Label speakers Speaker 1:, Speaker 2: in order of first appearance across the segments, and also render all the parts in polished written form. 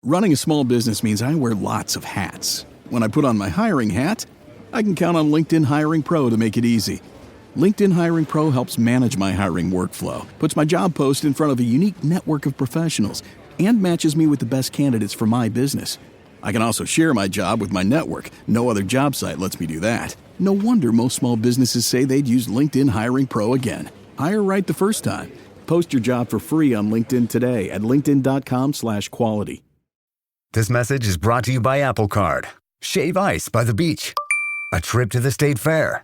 Speaker 1: Running a small business means I wear lots of hats. When I put on my hiring hat, I can count on LinkedIn Hiring Pro to make it easy. LinkedIn Hiring Pro helps manage my hiring workflow, puts my job post in front of a unique network of professionals, and matches me with the best candidates for my business. I can also share my job with my network. No other job site lets me do that. No wonder most small businesses say they'd use LinkedIn Hiring Pro again. Hire right the first time. Post your job for free on LinkedIn today at linkedin.com/quality.
Speaker 2: This message is brought to you by Apple Card. Shave ice by the beach. A trip to the state fair.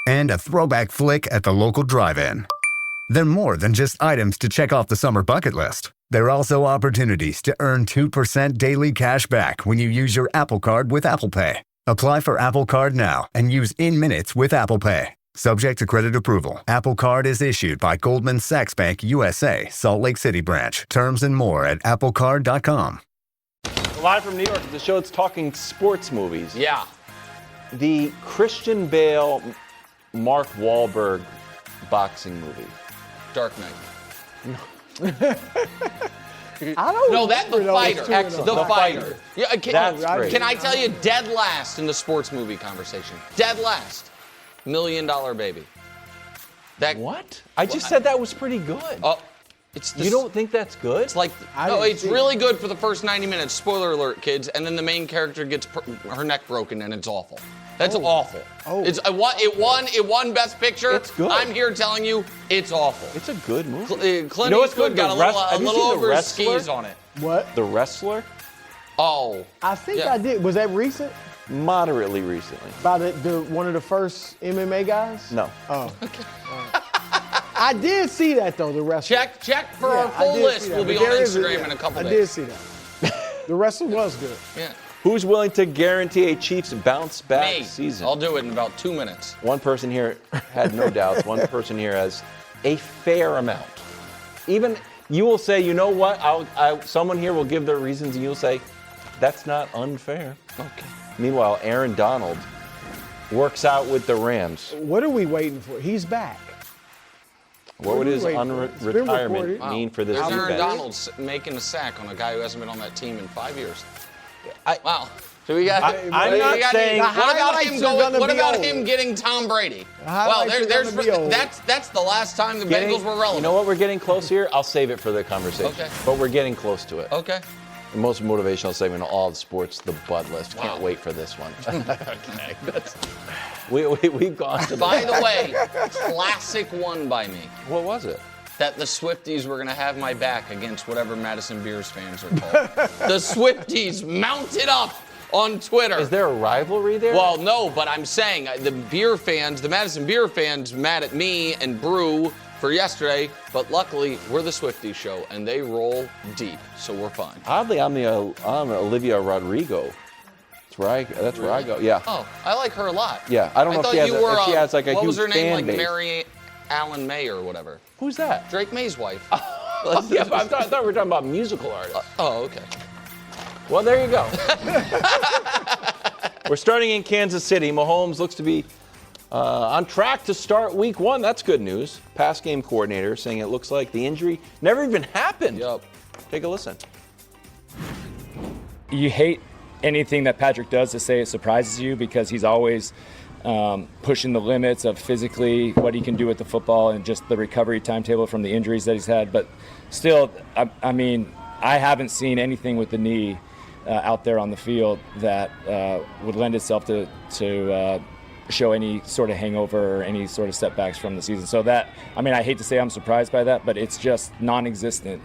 Speaker 2: And a throwback flick at the local drive-in. They're more than just items to check off the summer bucket list. They're also opportunities to earn 2% daily cash back when you use your Apple Card with Apple Pay. Apply for Apple Card now and use in-minutes with Apple Pay. Subject to credit approval. Apple Card is issued by Goldman Sachs Bank USA, Salt Lake City branch. Terms and more at applecard.com.
Speaker 3: Live from New York, the show that's talking sports movies.
Speaker 4: Yeah.
Speaker 3: The Christian Bale, Mark Wahlberg boxing movie.
Speaker 4: Dark Knight.
Speaker 5: I don't
Speaker 4: No, that the fighter.
Speaker 3: Excellent.
Speaker 4: The fighter. Yeah,
Speaker 3: That's great.
Speaker 4: Can I tell you, dead last in the sports movie conversation? Dead last. $1 Million Baby. That
Speaker 3: What? I just said that was pretty good.
Speaker 4: Oh, it's the,
Speaker 3: You don't think that's good?
Speaker 4: It's like no, it's really good for the first 90 minutes. Spoiler alert, kids. And then the main character gets her neck broken, and it's awful. That's awful.
Speaker 5: Oh.
Speaker 4: It won Best Picture.
Speaker 3: It's good.
Speaker 4: I'm here telling you, it's awful.
Speaker 3: It's a good movie.
Speaker 4: Clint
Speaker 3: You know what's
Speaker 4: Eastwood
Speaker 3: good?
Speaker 4: got a
Speaker 3: Have you
Speaker 4: little
Speaker 3: seen The
Speaker 4: over his
Speaker 3: Wrestler?
Speaker 4: skis on it.
Speaker 5: What?
Speaker 3: The Wrestler?
Speaker 4: Oh.
Speaker 5: I think
Speaker 4: Yeah.
Speaker 5: I did. Was that recent?
Speaker 3: Moderately recently.
Speaker 5: By the one of the first MMA guys?
Speaker 3: No.
Speaker 5: Oh. I did see that though, the wrestler.
Speaker 4: Check for
Speaker 5: Yeah,
Speaker 4: our full
Speaker 5: I did
Speaker 4: list.
Speaker 5: see that,
Speaker 4: We'll be
Speaker 5: but
Speaker 4: on
Speaker 5: there is
Speaker 4: Instagram in a couple
Speaker 5: I
Speaker 4: days.
Speaker 5: did see that. The wrestler was good.
Speaker 4: Yeah.
Speaker 3: Who's willing to guarantee a Chiefs bounce back
Speaker 4: Me.
Speaker 3: season?
Speaker 4: I'll do it in about 2 minutes.
Speaker 3: One person here had no doubts. One person here has a fair amount. Even you will say, you know what? Someone here will give their reasons, and you'll say, that's not unfair.
Speaker 4: Okay.
Speaker 3: Meanwhile, Aaron Donald works out with the Rams.
Speaker 5: What are we waiting for? He's back.
Speaker 3: What would his
Speaker 5: It's been
Speaker 3: retirement
Speaker 5: reported.
Speaker 3: mean for this
Speaker 4: There's Aaron
Speaker 3: defense?
Speaker 4: Donald making a sack on a guy who hasn't been on that team in 5 years. Wow. So we got.
Speaker 3: I'm not saying-
Speaker 4: What about him
Speaker 5: The highlights are gonna
Speaker 4: What
Speaker 5: be
Speaker 4: about
Speaker 5: old.
Speaker 4: him getting Tom Brady? Well,
Speaker 5: highlights are
Speaker 4: there's
Speaker 5: gonna be old.
Speaker 4: that's the last time the Bengals were relevant.
Speaker 3: You know what? We're getting close here. I'll save it for the conversation.
Speaker 4: Okay.
Speaker 3: But we're getting close to it.
Speaker 4: Okay.
Speaker 3: The most motivational segment of all the sports, the Bud List. Can't
Speaker 4: Wow.
Speaker 3: wait for this one. Okay. We've gone to
Speaker 4: By the way, classic one by me.
Speaker 3: What was it?
Speaker 4: That the Swifties were going to have my back against whatever Madison Beers fans are called. The Swifties mounted up on Twitter.
Speaker 3: Is there a rivalry there?
Speaker 4: Well, no, but I'm saying the beer fans, the Madison Beer fans, mad at me and Brew for yesterday, but luckily we're the Swifties show and they roll deep, so we're fine.
Speaker 3: Oddly, I'm Olivia Rodrigo. That's where I go. Yeah.
Speaker 4: Oh, I like her a lot.
Speaker 3: Yeah. I don't know if she has like a
Speaker 4: what
Speaker 3: huge
Speaker 4: was her name?
Speaker 3: fan
Speaker 4: Like
Speaker 3: base.
Speaker 4: Mary Allen May or whatever.
Speaker 3: Who's that?
Speaker 4: Drake May's wife.
Speaker 3: Yeah, but I thought we were talking about musical artists.
Speaker 4: Oh, okay.
Speaker 3: Well, there you go. We're starting in Kansas City. Mahomes looks to be on track to start week 1. That's good news. Pass game coordinator saying it looks like the injury never even happened.
Speaker 4: Yup.
Speaker 3: Take a listen.
Speaker 6: You hate anything that Patrick does to say it surprises you because he's always pushing the limits of physically what he can do with the football and just the recovery timetable from the injuries that he's had. But still, I mean, I haven't seen anything with the knee out there on the field that would lend itself to show any sort of hangover or any sort of setbacks from the season. So that, I mean, I hate to say I'm surprised by that, but it's just non-existent,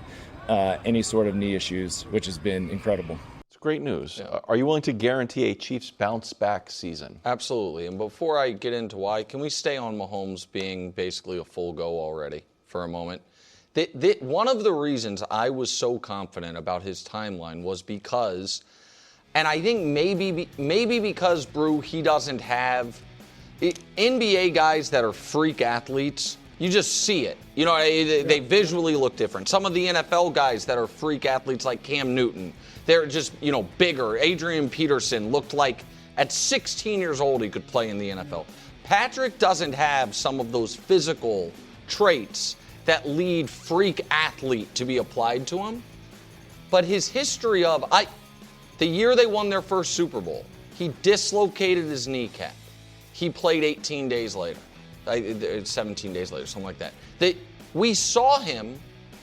Speaker 6: any sort of knee issues, which has been incredible.
Speaker 3: It's great news. Are you willing to guarantee a Chiefs bounce back season?
Speaker 4: Absolutely. And before I get into why, can we stay on Mahomes being basically a full go already for a moment? One of the reasons I was so confident about his timeline was because, and I think maybe because, Brew, he doesn't have NBA guys that are freak athletes. You just see it. You know, they visually look different. Some of the NFL guys that are freak athletes like Cam Newton, they're just, you know, bigger. Adrian Peterson looked like at 16 years old he could play in the NFL. Patrick doesn't have some of those physical traits that lead freak athlete to be applied to him. But his history of, The year they won their first Super Bowl, he dislocated his kneecap. He played 18 days later, 17 days later, something like that. We saw him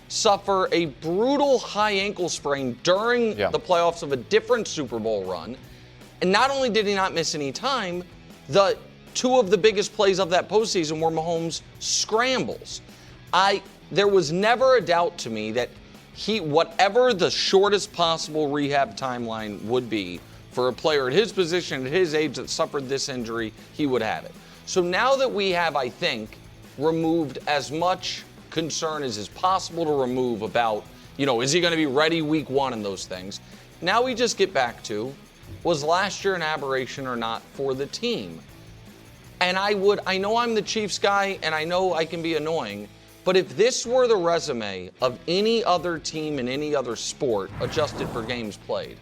Speaker 4: suffer a brutal high ankle sprain during the playoffs of a different Super Bowl run. And not only did he not miss any time, the two of the biggest plays of that postseason were Mahomes' scrambles. There was never a doubt to me that whatever the shortest possible rehab timeline would be for a player at his position, at his age that suffered this injury, he would have it. So now that we have, I think, removed as much concern as is possible to remove about, is he going to be ready week one and those things, now we just get back to, was last year an aberration or not for the team? And I know I'm the Chiefs guy and I know I can be annoying, but if this were the resume of any other team in any other sport adjusted for games played,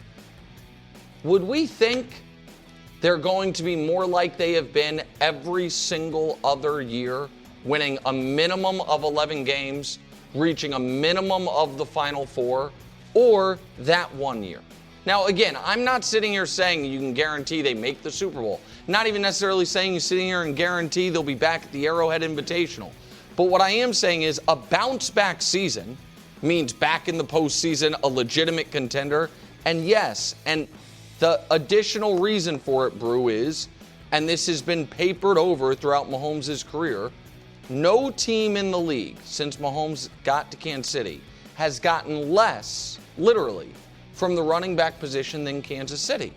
Speaker 4: would we think they're going to be more like they have been every single other year, winning a minimum of 11 games, reaching a minimum of the Final Four, or that one year? Now, again, I'm not sitting here saying you can guarantee they make the Super Bowl. Not even necessarily saying you're sitting here and guarantee they'll be back at the Arrowhead Invitational. But what I am saying is a bounce-back season means back in the postseason, a legitimate contender. And yes, and the additional reason for it, Brew, is, and this has been papered over throughout Mahomes' career, no team in the league since Mahomes got to Kansas City has gotten less, literally, from the running back position than Kansas City.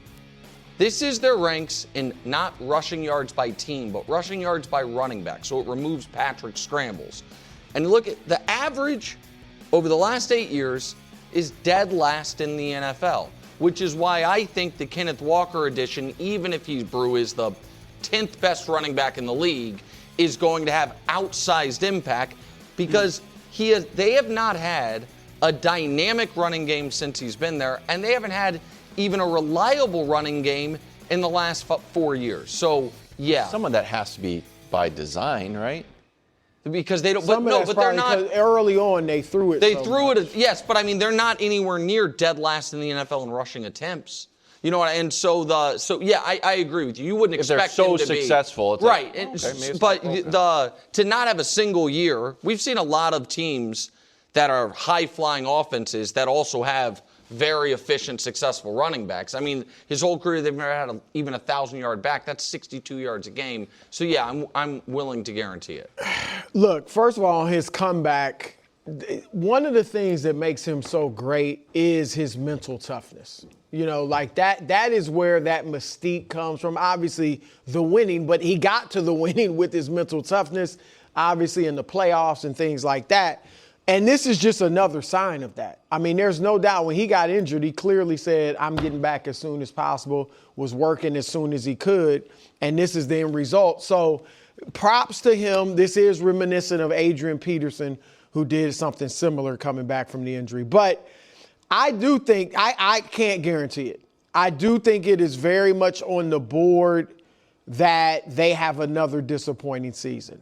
Speaker 4: This is their ranks in not rushing yards by team, but rushing yards by running back, so it removes Patrick's scrambles. And look at the average over the last 8 years is dead last in the NFL, which is why I think the Kenneth Walker addition, even if Brew is the 10th best running back in the league, is going to have outsized impact because they have not had a dynamic running game since he's been there, and they haven't had even a reliable running game in the last 4 years. So, yeah.
Speaker 3: Some of that has to be by design, right?
Speaker 4: Because they don't,
Speaker 5: but they're not. Early on, they threw it.
Speaker 4: Yes, but I mean, they're not anywhere near dead last in the NFL in rushing attempts. You know what? And I agree with you. You wouldn't expect
Speaker 3: they're
Speaker 4: them
Speaker 3: so
Speaker 4: to be
Speaker 3: successful. It's
Speaker 4: right. To not have a single year, we've seen a lot of teams that are high-flying offenses that also have very efficient, successful running backs. I mean, his whole career, they've never had even a 1,000-yard back. That's 62 yards a game. So, yeah, I'm willing to guarantee it.
Speaker 5: Look, first of all, his comeback, one of the things that makes him so great is his mental toughness. Like that is where that mystique comes from. Obviously, the winning, but he got to the winning with his mental toughness, obviously in the playoffs and things like that. And this is just another sign of that. I mean, there's no doubt when he got injured, he clearly said, I'm getting back as soon as possible, was working as soon as he could, and this is the end result. So props to him. This is reminiscent of Adrian Peterson, who did something similar coming back from the injury. But I do think, I can't guarantee it. I do think it is very much on the board that they have another disappointing season.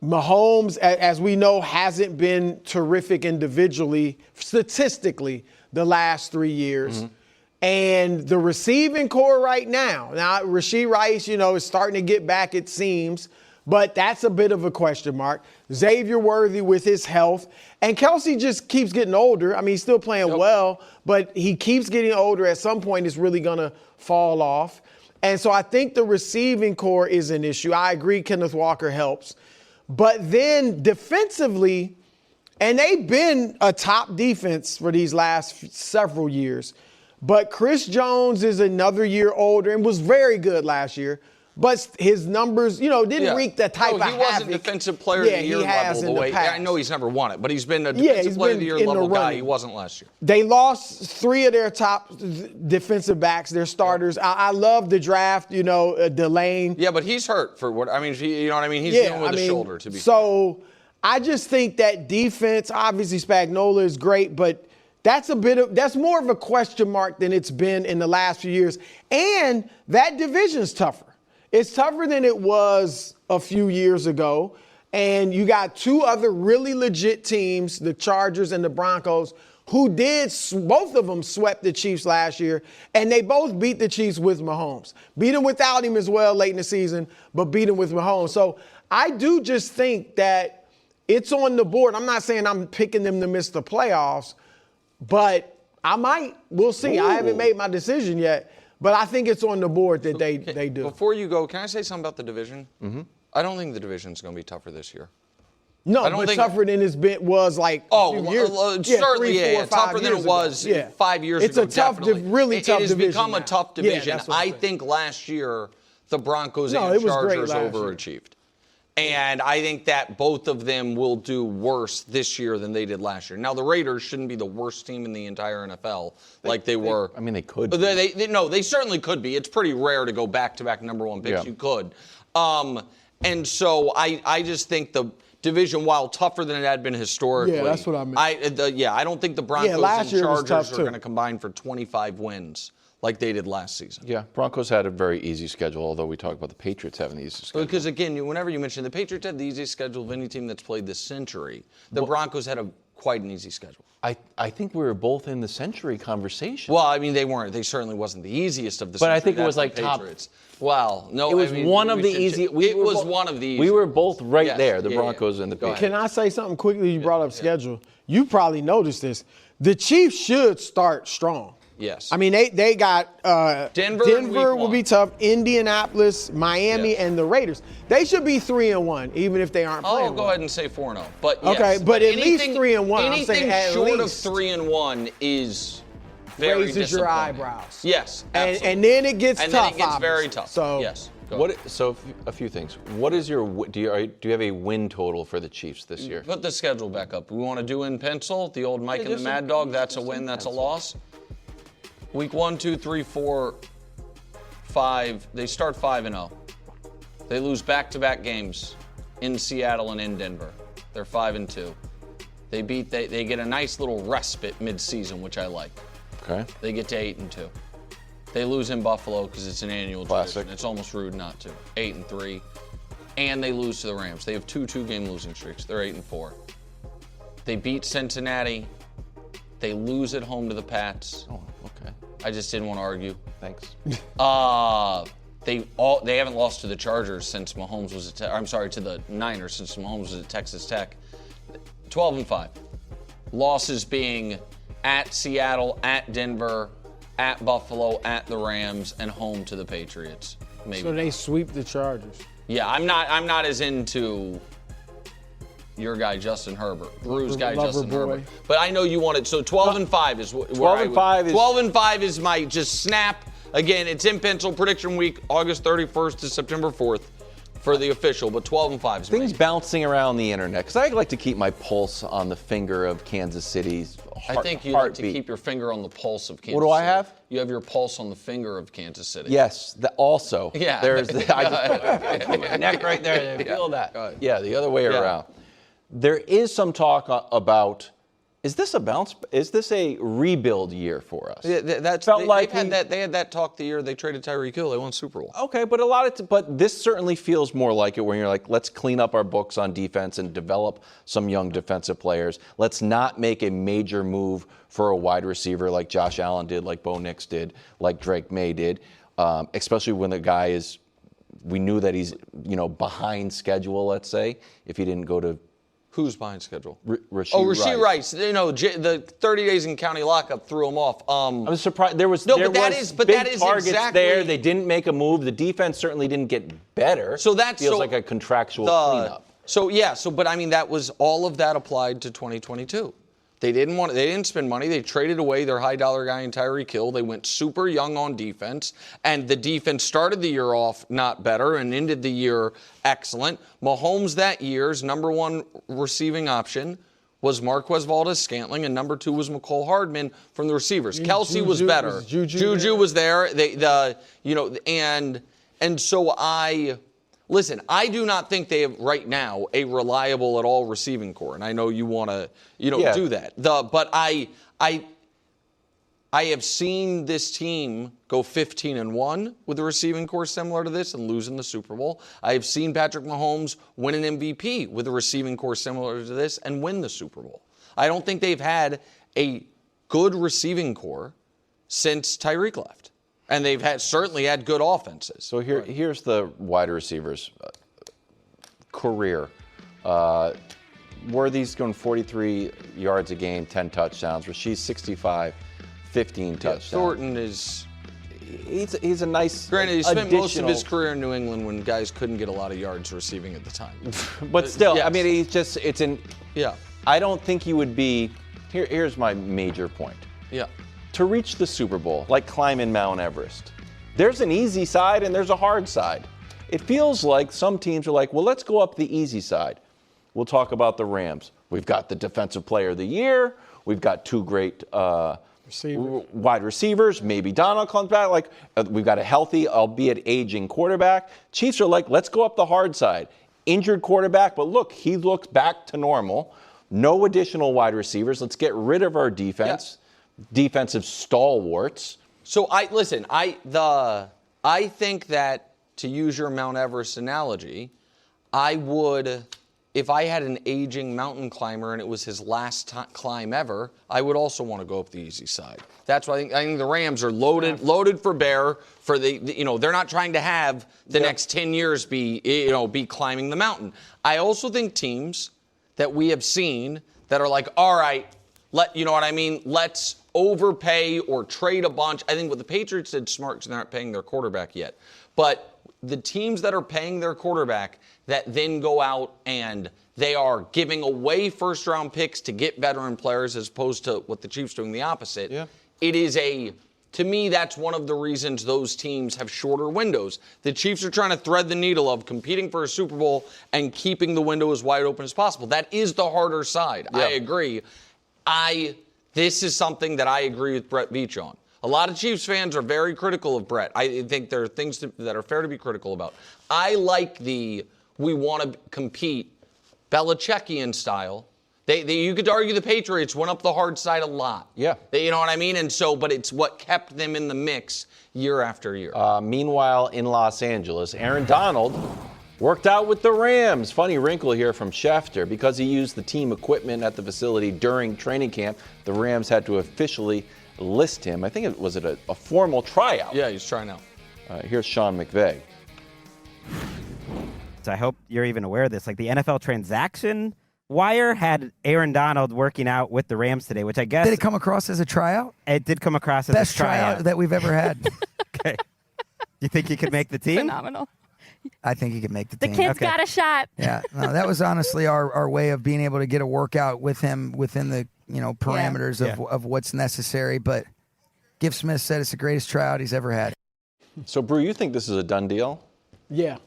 Speaker 5: Mahomes, as we know, hasn't been terrific individually, statistically, the last 3 years. Mm-hmm. And the receiving core right now, Rashee Rice, is starting to get back, it seems, but that's a bit of a question mark. Xavier Worthy with his health. And Kelsey just keeps getting older. I mean, he's still playing well, but he keeps getting older. At some point, it's really going to fall off. And so I think the receiving core is an issue. I agree Kenneth Walker helps. But then defensively, and they've been a top defense for these last several years, but Chris Jones is another year older and was very good last year. But his numbers, didn't wreak the type of havoc.
Speaker 4: He wasn't Defensive Player of the Year level the way. I know he's never won it, but he's been a Defensive Player of the Year level guy. He wasn't last year.
Speaker 5: They lost 3 of their top defensive backs, their starters. I love the draft, Delane.
Speaker 4: Yeah, but he's hurt for what, He's dealing with a shoulder, to be fair.
Speaker 5: So I just think that defense, obviously Spagnuolo is great, but that's more of a question mark than it's been in the last few years. And that division's tougher. It's tougher than it was a few years ago. And you got 2 other really legit teams, the Chargers and the Broncos, both of them swept the Chiefs last year, and they both beat the Chiefs with Mahomes. Beat him without him as well late in the season, but beat him with Mahomes. So I do just think that it's on the board. I'm not saying I'm picking them to miss the playoffs, but I might. We'll see. I haven't made my decision yet, but I think it's on the board that they do.
Speaker 4: Before you go, can I say something about the division? Mm-hmm. I don't think the division's going to be tougher this year.
Speaker 5: No, but tougher than it's been was like a few years.
Speaker 4: Certainly, 3, 4, tougher than it was 5 years ago.
Speaker 5: It's a tough, really tough division.
Speaker 4: It has become a tough division.
Speaker 5: Yeah,
Speaker 4: I think last year the Broncos and Chargers overachieved. And I think that both of them will do worse this year than they did last year. Now, the Raiders shouldn't be the worst team in the entire NFL like they were.
Speaker 3: I mean, they could be.
Speaker 4: They certainly could be. It's pretty rare to go back-to-back number one picks. Yeah. You could. And so I just think the division, while tougher than it had been historically.
Speaker 5: Yeah, that's what I meant.
Speaker 4: I don't think the Broncos and Chargers are going to combine for 25 wins like they did last season.
Speaker 3: Yeah, Broncos had a very easy schedule, although we talk about the Patriots having the easiest schedule.
Speaker 4: Because, again, whenever you mention the Patriots had the easiest schedule of any team that's played this century, the Broncos had quite an easy schedule.
Speaker 3: I think we were both in the century conversation.
Speaker 4: Well, I mean, they weren't. They certainly wasn't the easiest of the
Speaker 3: century.
Speaker 4: But
Speaker 3: I think it was like
Speaker 4: Patriots. Well, no.
Speaker 3: It was one of the easy.
Speaker 4: It was one of the easiest.
Speaker 3: We were both right there, the Broncos and the Patriots.
Speaker 5: Can I say something quickly? You brought up schedule. You probably noticed this. The Chiefs should start strong.
Speaker 4: Yes.
Speaker 5: I mean, they got
Speaker 4: Denver
Speaker 5: will be tough, Indianapolis, Miami, and the Raiders. They should be 3-1, even if they aren't playing.
Speaker 4: I'll go ahead and say 4-0. But
Speaker 5: okay,
Speaker 4: yes,
Speaker 5: but at least 3-1.
Speaker 4: Anything short of 3-1 is very
Speaker 5: raises your eyebrows.
Speaker 4: Yes, absolutely.
Speaker 5: And then it gets
Speaker 4: tough.
Speaker 5: And
Speaker 4: then it gets very tough.
Speaker 5: So
Speaker 4: yes.
Speaker 3: So a few things. What is your do you have a win total for the Chiefs this year?
Speaker 4: Put the schedule back up. We want to do in pencil the old Mike and the Mad Dog. That's a win. That's a loss. Week 1, 2, 3, 4, 5. They start 5-0. They lose back-to-back games in Seattle and in Denver. They're 5-2. They get a nice little respite mid-season, which I like.
Speaker 3: Okay.
Speaker 4: They get to 8-2. They lose in Buffalo because it's an annual tradition. It's almost rude not to. 8-3. And they lose to the Rams. They have 2 two-game losing streaks. They're 8-4. They beat Cincinnati. They lose at home to the Pats.
Speaker 3: Oh, okay.
Speaker 4: I just didn't want to argue.
Speaker 3: Thanks.
Speaker 4: They haven't lost to the Chargers since Mahomes was to the Niners since Mahomes was at Texas Tech. 12-5. Losses being at Seattle, at Denver, at Buffalo, at the Rams, and home to the Patriots. Maybe.
Speaker 5: So they sweep the Chargers.
Speaker 4: Yeah, I'm not as into your guy Justin Herbert, Drew's guy Justin Herbert. But I know you wanted. So 12-5 is where 12-5 is my just snap. Again, it's in pencil prediction week, August 31st to September 4th for the official. But 12-5 is
Speaker 3: things bouncing around the internet because I like to keep my pulse on the finger of Kansas City's heartbeat.
Speaker 4: I think you like to keep your finger on the pulse of Kansas City.
Speaker 3: What do I have?
Speaker 4: You have your pulse on the finger of Kansas City.
Speaker 3: Yes, also.
Speaker 4: Yeah.
Speaker 3: There's I just my neck right there. Feel that. Yeah, the other way around. There is some talk about, is this a rebuild year for us?
Speaker 4: Yeah, they had that talk the year they traded Tyreek Hill. They won Super Bowl.
Speaker 3: Okay, but this certainly feels more like it when you're like, let's clean up our books on defense and develop some young defensive players. Let's not make a major move for a wide receiver like Josh Allen did, like Bo Nix did, like Drake May did, especially when the guy is, we knew that he's, behind schedule, let's say, if he didn't go to.
Speaker 4: Who's behind schedule?
Speaker 3: Rashee
Speaker 4: Rice. The 30 days in county lockup threw him off.
Speaker 3: I'm surprised. There was big targets there. They didn't make a move. The defense certainly didn't get better.
Speaker 4: So that
Speaker 3: feels like a contractual cleanup.
Speaker 4: But I mean, that was all of that applied to 2022. They didn't spend money. They traded away their high dollar guy in Tyreek Hill. They went super young on defense, and the defense started the year off not better and ended the year excellent. Mahomes that year's number one receiving option was Marquez Valdes-Scantling, and number 2 was McCole Hardman from the receivers. Kelsey was better. Juju was there. And so listen, I do not think they have right now a reliable at all receiving core, and I know you want to, do that. But I have seen this team go 15-1 with a receiving core similar to this and lose in the Super Bowl. I have seen Patrick Mahomes win an MVP with a receiving core similar to this and win the Super Bowl. I don't think they've had a good receiving core since Tyreek left. And they've certainly had good offenses.
Speaker 3: So here's the wide receivers career. Worthy's going 43 yards a game, 10 touchdowns. Rasheed's 65, 15 touchdowns.
Speaker 4: Thornton is...
Speaker 3: He's a nice
Speaker 4: Granted, he spent most of his career in New England when guys couldn't get a lot of yards receiving at the time.
Speaker 3: But still,
Speaker 4: yes.
Speaker 3: I mean,
Speaker 4: Yeah.
Speaker 3: I don't think he would be... Here's my major point.
Speaker 4: Yeah.
Speaker 3: To reach the Super Bowl, like climbing Mount Everest, there's an easy side and there's a hard side. It feels like some teams are like, well, let's go up the easy side. We'll talk about the Rams. We've got the Defensive Player of the Year. We've got two great wide receivers. Maybe Donald comes back. We've got a healthy, albeit aging quarterback. Chiefs are like, let's go up the hard side. Injured quarterback, but look, he looks back to normal. No additional wide receivers. Let's get rid of our defense. Yeah. Defensive stalwarts.
Speaker 4: So I think that, to use your Mount Everest analogy, I would, if I had an aging mountain climber and it was his last climb ever, I would also want to go up the easy side. That's why I think the Rams are loaded for bear. They're not trying to have the next 10 years be climbing the mountain. I also think teams that we have seen that are like, all right, let's overpay or trade a bunch. I think what the Patriots did smart because they're not paying their quarterback yet. But the teams that are paying their quarterback that then go out and they are giving away first-round picks to get veteran players as opposed to what the Chiefs doing the opposite. Yeah. To me, that's one of the reasons those teams have shorter windows. The Chiefs are trying to thread the needle of competing for a Super Bowl and keeping the window as wide open as possible. That is the harder side. Yeah. I agree. This is something that I agree with Brett Veach on. A lot of Chiefs fans are very critical of Brett. I think there are things that are fair to be critical about. I like we want to compete Belichickian style. You could argue the Patriots went up the hard side a lot.
Speaker 3: Yeah.
Speaker 4: You know what I mean? But it's what kept them in the mix year after year.
Speaker 3: Meanwhile, in Los Angeles, Aaron Donald worked out with the Rams. Funny wrinkle here from Schefter. Because he used the team equipment at the facility during training camp, the Rams had to officially list him. I think it was a formal tryout.
Speaker 4: Yeah, he's trying out.
Speaker 3: Here's Sean McVay.
Speaker 7: So I hope you're even aware of this. Like the NFL transaction wire had Aaron Donald working out with the Rams today, which I guess...
Speaker 8: Did it come across as a tryout?
Speaker 7: It did come across as
Speaker 8: Best
Speaker 7: a tryout
Speaker 8: that we've ever had.
Speaker 7: Okay. You think he could make the team?
Speaker 9: Phenomenal.
Speaker 8: I think he could make the team.
Speaker 9: The kid's got a shot.
Speaker 8: Yeah, no, that was honestly our way of being able to get a workout with him within the parameters of what's necessary. But Gift Smith said it's the greatest tryout he's ever had.
Speaker 3: So, Brew, you think this is a done deal?
Speaker 5: Yeah.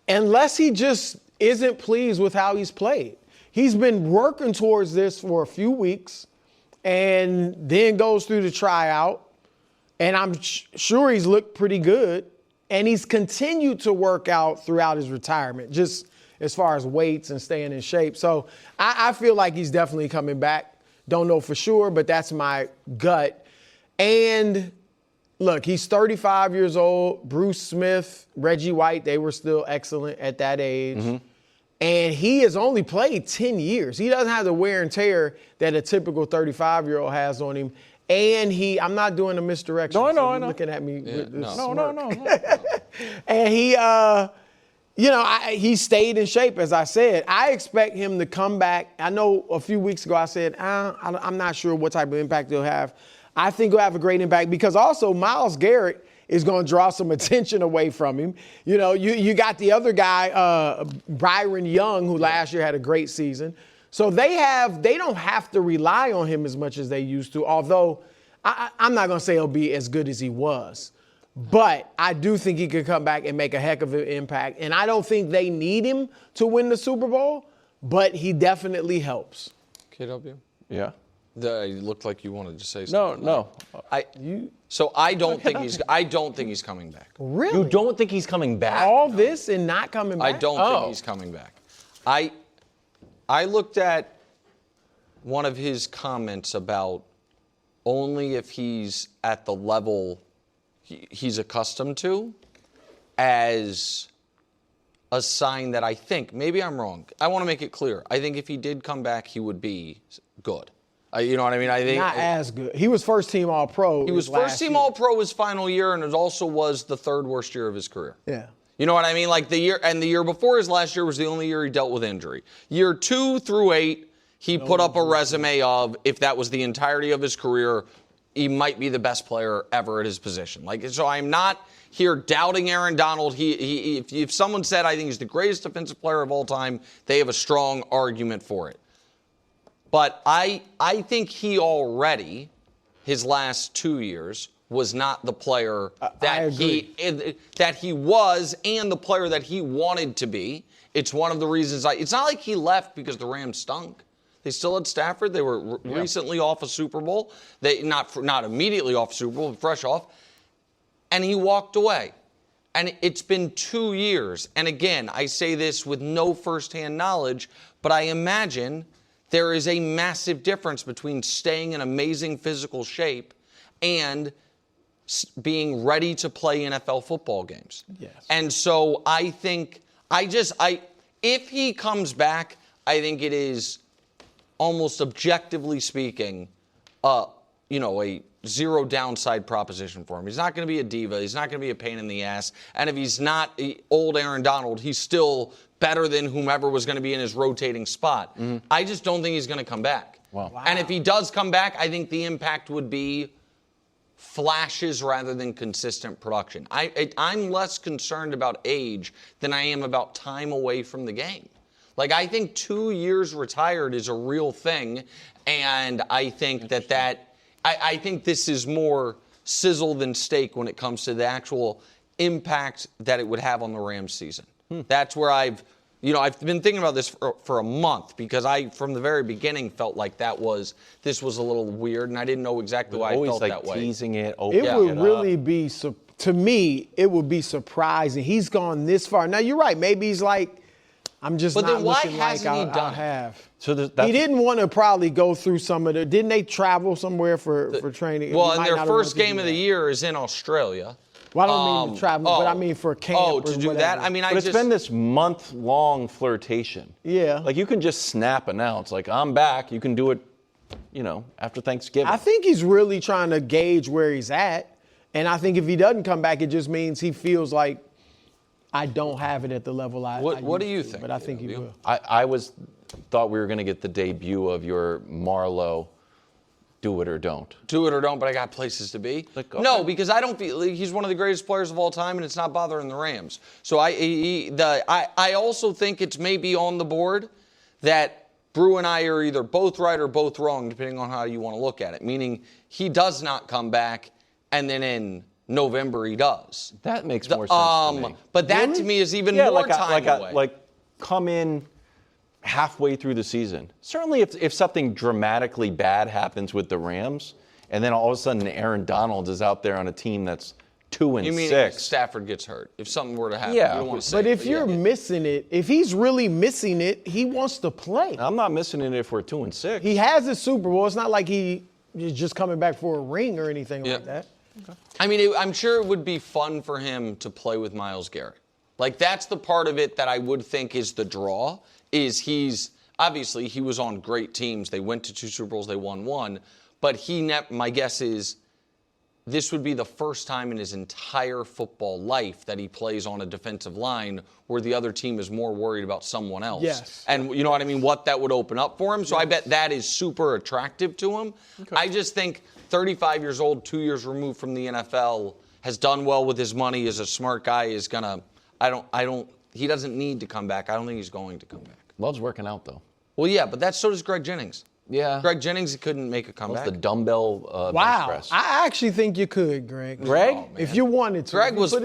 Speaker 5: Unless he just isn't pleased with how he's played. He's been working towards this for a few weeks and then goes through the tryout. And I'm sure he's looked pretty good. And he's continued to work out throughout his retirement, just as far as weights and staying in shape. So I feel like he's definitely coming back. Don't know for sure, but that's my gut. And look, he's 35 years old. Bruce Smith, Reggie White, they were still excellent at that age. Mm-hmm. And he has only played 10 years. He doesn't have the wear and tear that a typical 35-year-old has on him. And I'm not doing a misdirection.
Speaker 3: No, I know.
Speaker 5: Looking at me with this
Speaker 3: No.
Speaker 5: And he stayed in shape, as I said. I expect him to come back. I know a few weeks ago I said, I'm not sure what type of impact he'll have. I think he'll have a great impact because also Myles Garrett is going to draw some attention away from him. You got the other guy, Byron Young, who last year had a great season. So they don't have to rely on him as much as they used to, although I'm not going to say he'll be as good as he was. But I do think he could come back and make a heck of an impact. And I don't think they need him to win the Super Bowl, but he definitely helps.
Speaker 4: KW?
Speaker 3: Yeah.
Speaker 4: It looked like you wanted to say something.
Speaker 3: No.
Speaker 4: I don't think he's coming back.
Speaker 5: Really?
Speaker 3: You don't think he's coming back?
Speaker 5: All this and not coming back?
Speaker 4: I don't think he's coming back. I looked at one of his comments about only if he's at the level he's accustomed to as a sign that I think, maybe I'm wrong. I want to make it clear. I think if he did come back, he would be good. You know what I mean? I think
Speaker 5: not as good. He was first team All-Pro.
Speaker 4: He was first team All-Pro his final year, and it also was the third worst year of his career.
Speaker 5: Yeah.
Speaker 4: You know what I mean? Like the year before his last year was the only year he dealt with injury. Year 2 through 8, he put up a resume of, if that was the entirety of his career, he might be the best player ever at his position. Like, so I'm not here doubting Aaron Donald. If someone said I think he's the greatest defensive player of all time, they have a strong argument for it. But I think he already, his last 2 years, was not the player that he was and the player that he wanted to be. It's one of the reasons it's not like he left because the Rams stunk. They still had Stafford. They were recently off a Super Bowl. They not immediately off Super Bowl, but fresh off. And he walked away. And it's been 2 years. And again, I say this with no firsthand knowledge, but I imagine there is a massive difference between staying in amazing physical shape and being ready to play NFL football games.
Speaker 5: Yes.
Speaker 4: And so I think, if he comes back, I think it is almost objectively speaking, a zero downside proposition for him. He's not going to be a diva. He's not going to be a pain in the ass. And if he's not old Aaron Donald, he's still better than whomever was going to be in his rotating spot. Mm-hmm. I just don't think he's going to come back. Wow. And if he does come back, I think the impact would be flashes rather than consistent production. I'm less concerned about age than I am about time away from the game. Like, I think 2 years retired is a real thing, and I think I think this is more sizzle than steak when it comes to the actual impact that it would have on the Rams season. That's where I've been thinking about this for a month, because I, from the very beginning, felt like this was a little weird, and I didn't know exactly why I felt that way.
Speaker 3: Teasing it,
Speaker 5: it would really be, to me, it would be surprising. He's gone this far. Now, you're right. Maybe he's like, I'm just not looking like I have.
Speaker 3: So
Speaker 5: he didn't want to probably go through some of the. Didn't they travel somewhere for training?
Speaker 4: Well, and their first game of the year is in Australia.
Speaker 5: Well, I don't mean to travel, but I mean for camp.
Speaker 4: Oh, to do that? I mean,
Speaker 3: but it's been this month-long flirtation.
Speaker 5: Yeah.
Speaker 3: Like, you can just snap announce, like, I'm back. You can do it, after Thanksgiving.
Speaker 5: I think he's really trying to gauge where he's at. And I think if he doesn't come back, it just means he feels like, I don't have it at the level I
Speaker 4: What do you think?
Speaker 5: But I think he will.
Speaker 3: I thought we were going to get the debut of your Marlowe do it or don't.
Speaker 4: Do it or don't, but I got places to be. No, because I don't feel he's one of the greatest players of all time, and it's not bothering the Rams. So I also think it's maybe on the board that Brew and I are either both right or both wrong, depending on how you want to look at it. Meaning he does not come back, and then in November he does.
Speaker 3: That makes more sense to me.
Speaker 4: But that to me is even more time away.
Speaker 3: Like come in halfway through the season. Certainly if something dramatically bad happens with the Rams, and then all of a sudden Aaron Donald is out there on a team that's 2-6.
Speaker 4: You mean if Stafford gets hurt? If something were to happen,
Speaker 3: yeah.
Speaker 4: You don't want to say
Speaker 5: but if you're missing it, if he's really missing it, he wants to play.
Speaker 3: I'm not missing it if we're 2-6.
Speaker 5: He has a Super Bowl. It's not like he is just coming back for a ring or anything like that.
Speaker 4: Okay. I mean, I'm sure it would be fun for him to play with Myles Garrett. Like, that's the part of it that I would think is the draw, is he was on great teams. They went to 2 Super Bowls, they won 1. But my guess is this would be the first time in his entire football life that he plays on a defensive line where the other team is more worried about someone else.
Speaker 5: Yes.
Speaker 4: And you know what I mean? What that would open up for him. So I bet that is super attractive to him. Okay. I just think 35 years old, 2 years removed from the NFL, has done well with his money, is a smart guy, is gonna. He doesn't need to come back. I don't think he's going to come back.
Speaker 3: Loves working out though.
Speaker 4: Well, yeah, but so does Greg Jennings.
Speaker 3: Yeah.
Speaker 4: Greg Jennings couldn't make a comeback.
Speaker 3: The dumbbell
Speaker 5: wow.
Speaker 3: bench press.
Speaker 5: I actually think you could, Greg.
Speaker 3: If
Speaker 5: you wanted to.
Speaker 4: Greg's
Speaker 3: about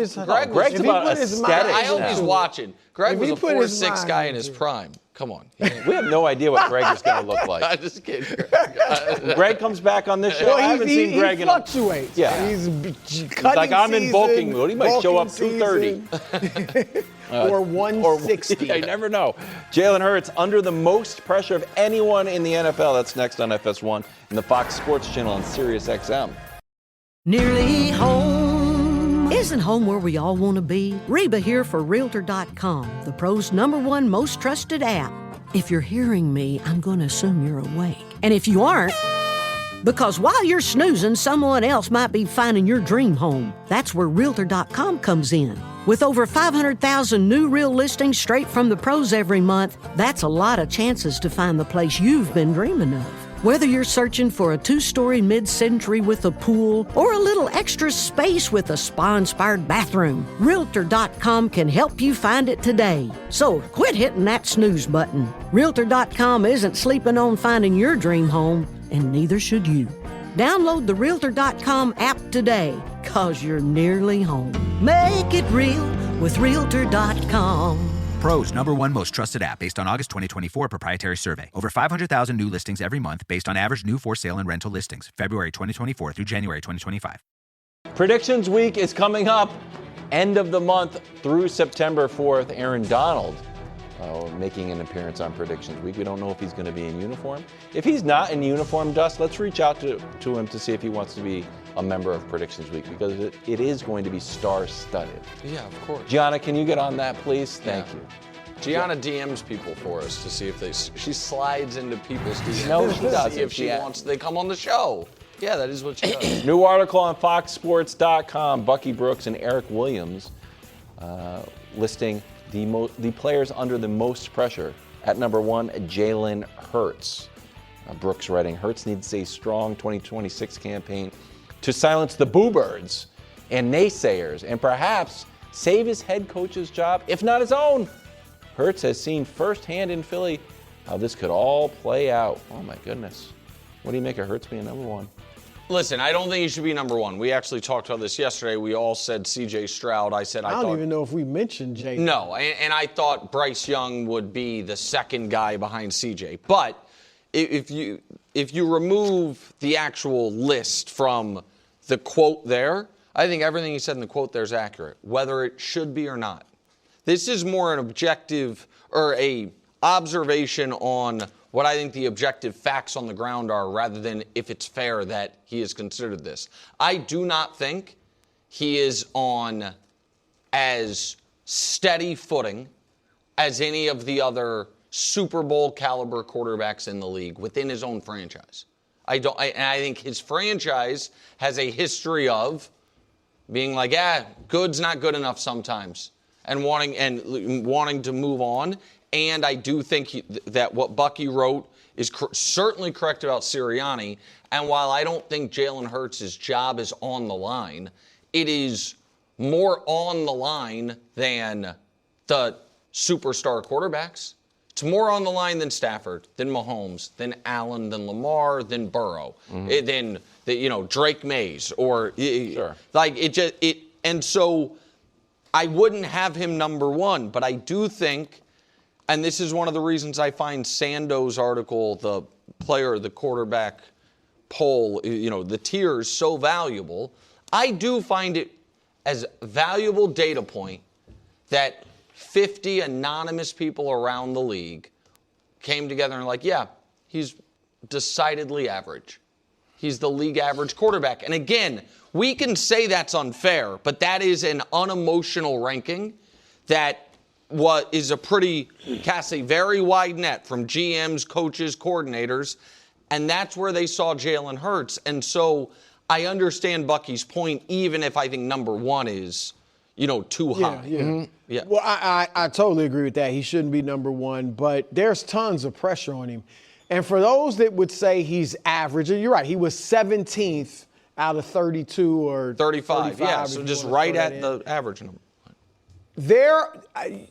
Speaker 3: aesthetics.
Speaker 4: I hope he's watching. Greg was a 4'6" guy in his
Speaker 5: into
Speaker 4: prime. Come on.
Speaker 3: We have no idea what Greg is going to look like.
Speaker 4: I'm just kidding.
Speaker 3: Greg comes back on this show.
Speaker 5: Well,
Speaker 3: I haven't seen Greg
Speaker 5: he fluctuates.
Speaker 3: Yeah.
Speaker 5: He's
Speaker 3: like, I'm in bulking mood. He might show up 230.
Speaker 5: Or 160.
Speaker 3: You never know. Jalen Hurts under the most pressure of anyone in the NFL. That's next on FS1 and the Fox Sports channel on Sirius XM.
Speaker 9: Nearly home. Isn't home where we all want to be? Reba here for Realtor.com, the pros' #1 most trusted app. If you're hearing me, I'm going to assume you're awake. And if you aren't, Because while you're snoozing, someone else might be finding your dream home. That's where Realtor.com comes in. With over 500,000 new real listings straight from the pros every month, that's a lot of chances to find the place you've been dreaming of. Whether you're searching for a 2-story mid-century with a pool or a little extra space with a spa-inspired bathroom, Realtor.com can help you find it today. So quit hitting that snooze button. Realtor.com isn't sleeping on finding your dream home, and neither should you. Download the Realtor.com app today, 'cause you're nearly home. Make it real with Realtor.com.
Speaker 10: Pros #1 most trusted app based on August 2024 proprietary survey. Over 500,000 new listings every month based on average new for sale and rental listings. February 2024 through January 2025.
Speaker 3: Predictions week is coming up. End of the month through September 4th. Aaron Donald making an appearance on Predictions Week. We don't know if he's going to be in uniform. If he's not in uniform, Dust, let's reach out to him to see if he wants to be a member of Predictions Week, because it is going to be star-studded.
Speaker 4: Yeah, of course.
Speaker 3: Gianna, can you get on that, please? Thank you.
Speaker 4: Gianna DMs people for us to see if she slides into people's DMs.
Speaker 3: No, she doesn't.
Speaker 4: If she wants, they come on the show. Yeah, that is what she does.
Speaker 3: New article on FoxSports.com. Bucky Brooks and Eric Williams listing the players under the most pressure. At number 1, Jalen Hurts. Brooks writing, Hurts needs a strong 2026 campaign to silence the boo birds and naysayers and perhaps save his head coach's job, if not his own. Hurts has seen firsthand in Philly how this could all play out. Oh, my goodness. What do you make of Hurts being number 1?
Speaker 4: Listen, I don't think he should be number 1. We actually talked about this yesterday. We all said C.J. Stroud. I don't
Speaker 5: even know if we mentioned Jayden.
Speaker 4: No, and I thought Bryce Young would be the second guy behind C.J. But if you remove the actual list from the quote there, I think everything he said in the quote there is accurate, whether it should be or not. This is more an objective or a observation on what I think the objective facts on the ground are, rather than if it's fair that he has considered this. I do not think he is on as steady footing as any of the other Super Bowl caliber quarterbacks in the league within his own franchise. I think his franchise has a history of being like, good's not good enough sometimes, and wanting to move on. And I do think that what Bucky wrote is certainly correct about Sirianni. And while I don't think Jalen Hurts' job is on the line, it is more on the line than the superstar quarterbacks. It's more on the line than Stafford, than Mahomes, than Allen, than Lamar, than Burrow, than Drake Mays, or
Speaker 3: sure.
Speaker 4: And so I wouldn't have him number 1, but I do think. And this is one of the reasons I find Sando's article, the quarterback poll, the tiers, so valuable. I do find it as valuable data point that 50 anonymous people around the league came together and like, yeah, he's decidedly average. He's the league average quarterback. And again, we can say that's unfair, but that is an unemotional ranking that is casts a very wide net from GMs, coaches, coordinators, and that's where they saw Jalen Hurts. And so I understand Bucky's point, even if I think number 1 is, too high.
Speaker 5: Yeah.
Speaker 4: Mm-hmm. Yeah.
Speaker 5: Well, I totally agree with that. He shouldn't be number 1, but there's tons of pressure on him. And for those that would say he's average, and you're right, he was 17th out of 32 or
Speaker 4: 35. Yeah, so just right at the average number.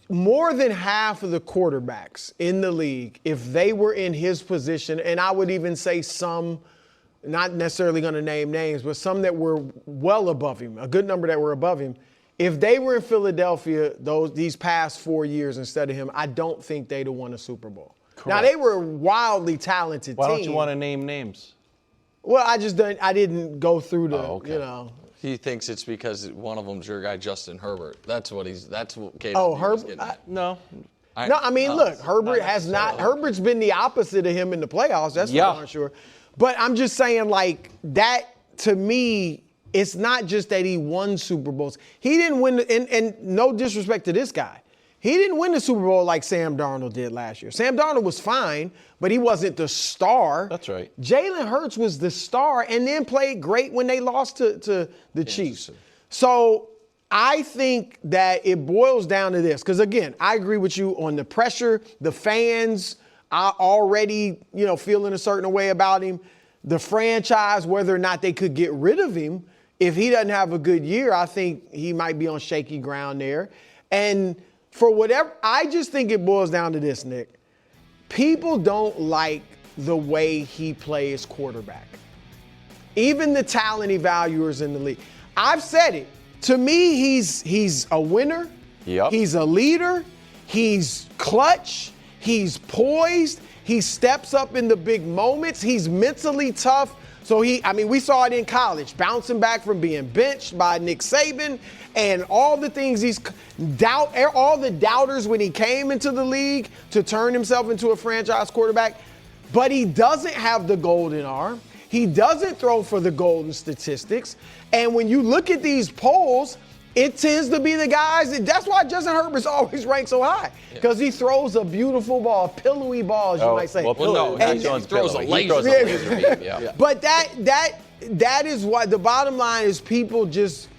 Speaker 5: More than half of the quarterbacks in the league, if they were in his position, and I would even say some, not necessarily going to name names, but some that were well above him, a good number that were above him, if they were in Philadelphia these past 4 years instead of him, I don't think they'd have won a Super Bowl. Correct. Now, they were a wildly talented team.
Speaker 3: Why don't you want to name names?
Speaker 5: Well, I didn't go through the,
Speaker 4: He thinks it's because one of them's your guy, Justin Herbert. That's what KW
Speaker 5: Herbert?
Speaker 4: getting at.
Speaker 3: No.
Speaker 5: Look, Herbert has not. Herbert's been the opposite of him in the playoffs. That's for darn sure. But I'm just saying, like, that to me, it's not just that he won Super Bowls. He didn't win, and no disrespect to this guy, He didn't win the Super Bowl like Sam Darnold did last year. Sam Darnold was fine, but he wasn't the star.
Speaker 3: That's right.
Speaker 5: Jalen Hurts was the star and then played great when they lost to the Chiefs. So I think that it boils down to this, because, again, I agree with you on the pressure. The fans are already, feeling a certain way about him. The franchise, whether or not they could get rid of him, if he doesn't have a good year, I think he might be on shaky ground there. And for whatever, I just think it boils down to this, Nick. People don't like the way he plays quarterback. Even the talent evaluators in the league. I've said it. To me, he's a winner.
Speaker 3: Yep.
Speaker 5: He's a leader. He's clutch. He's poised. He steps up in the big moments. He's mentally tough. So we saw it in college, bouncing back from being benched by Nick Saban and all the things all the doubters when he came into the league to turn himself into a franchise quarterback. But he doesn't have the golden arm. He doesn't throw for the golden statistics. And when you look at these polls, it tends to be the guys. That's why Justin Herbert's always ranked so high, because he throws a beautiful ball, a pillowy ball, as you might say.
Speaker 3: Well, no,
Speaker 5: and
Speaker 3: he throws a laser beam. Yeah.
Speaker 5: But that is why the bottom line is people just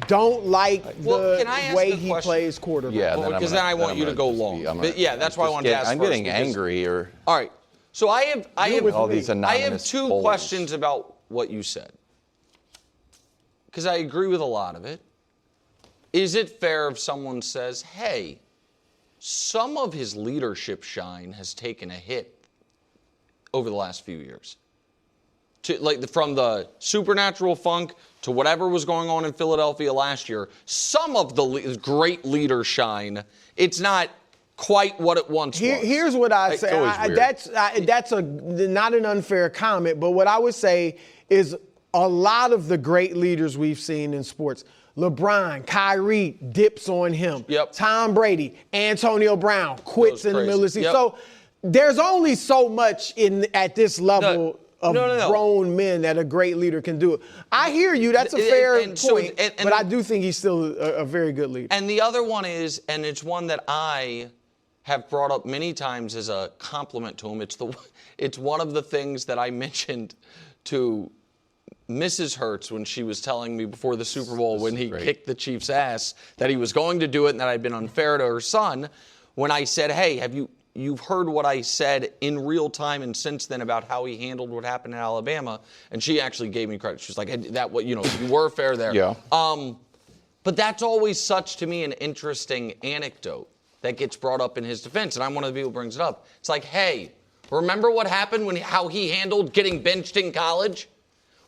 Speaker 5: don't like the way he plays quarterback.
Speaker 3: Yeah,
Speaker 4: because then I want you to go long. That's why I wanted to ask.
Speaker 3: I'm getting angry. All
Speaker 4: right. So I have
Speaker 3: all these anonymous
Speaker 4: two
Speaker 3: polls.
Speaker 4: questions about what you said, because I agree with a lot of it. Is it fair if someone says, hey, some of his leadership shine has taken a hit over the last few years? From the supernatural funk to whatever was going on in Philadelphia last year, some of the great leader shine, it's not quite what it once was.
Speaker 5: Here's what I say. That's not an unfair comment, but what I would say is a lot of the great leaders we've seen in sports, LeBron, Kyrie dips on him.
Speaker 4: Yep.
Speaker 5: Tom Brady, Antonio Brown quits in the middle of the season.
Speaker 4: Yep.
Speaker 5: So there's only so much at this level of grown men that a great leader can do. I hear you. That's a fair point. But I do think he's still a very good leader.
Speaker 4: And the other one is, and it's one that I have brought up many times as a compliment to him. It's one of the things that I mentioned to Mrs. Hurts when she was telling me before the Super Bowl when he kicked the Chiefs' ass that he was going to do it and that I'd been unfair to her son. When I said, hey, you've heard what I said in real time and since then about how he handled what happened in Alabama, and she actually gave me credit. She was like, you were fair there.
Speaker 3: Yeah.
Speaker 4: But that's always such to me an interesting anecdote that gets brought up in his defense, and I'm one of the people who brings it up. It's like, hey, remember what happened how he handled getting benched in college?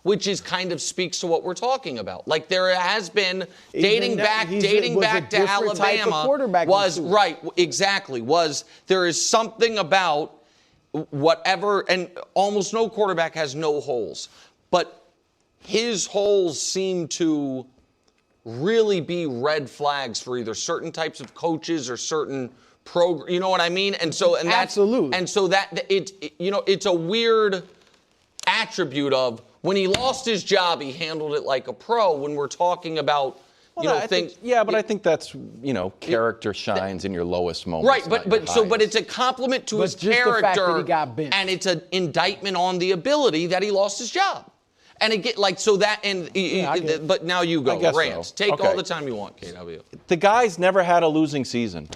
Speaker 4: Which is kind of speaks to what we're talking about. Like there has been dating back to Alabama there is something about whatever, and almost no quarterback has no holes, but his holes seem to really be red flags for either certain types of coaches or certain program. You know what I mean? And so
Speaker 5: absolutely.
Speaker 4: And so that it's a weird attribute of. When he lost his job, he handled it like a pro. When we're talking about, things.
Speaker 3: But I think that's, character shines in your lowest moments.
Speaker 4: Right, but it's a compliment to his character,
Speaker 5: the fact that he got benched.
Speaker 4: And it's an indictment on the ability that he lost his job. And but now you go, Rance. So. Take all the time you want, Kate. How about you?
Speaker 3: The guy's never had a losing season.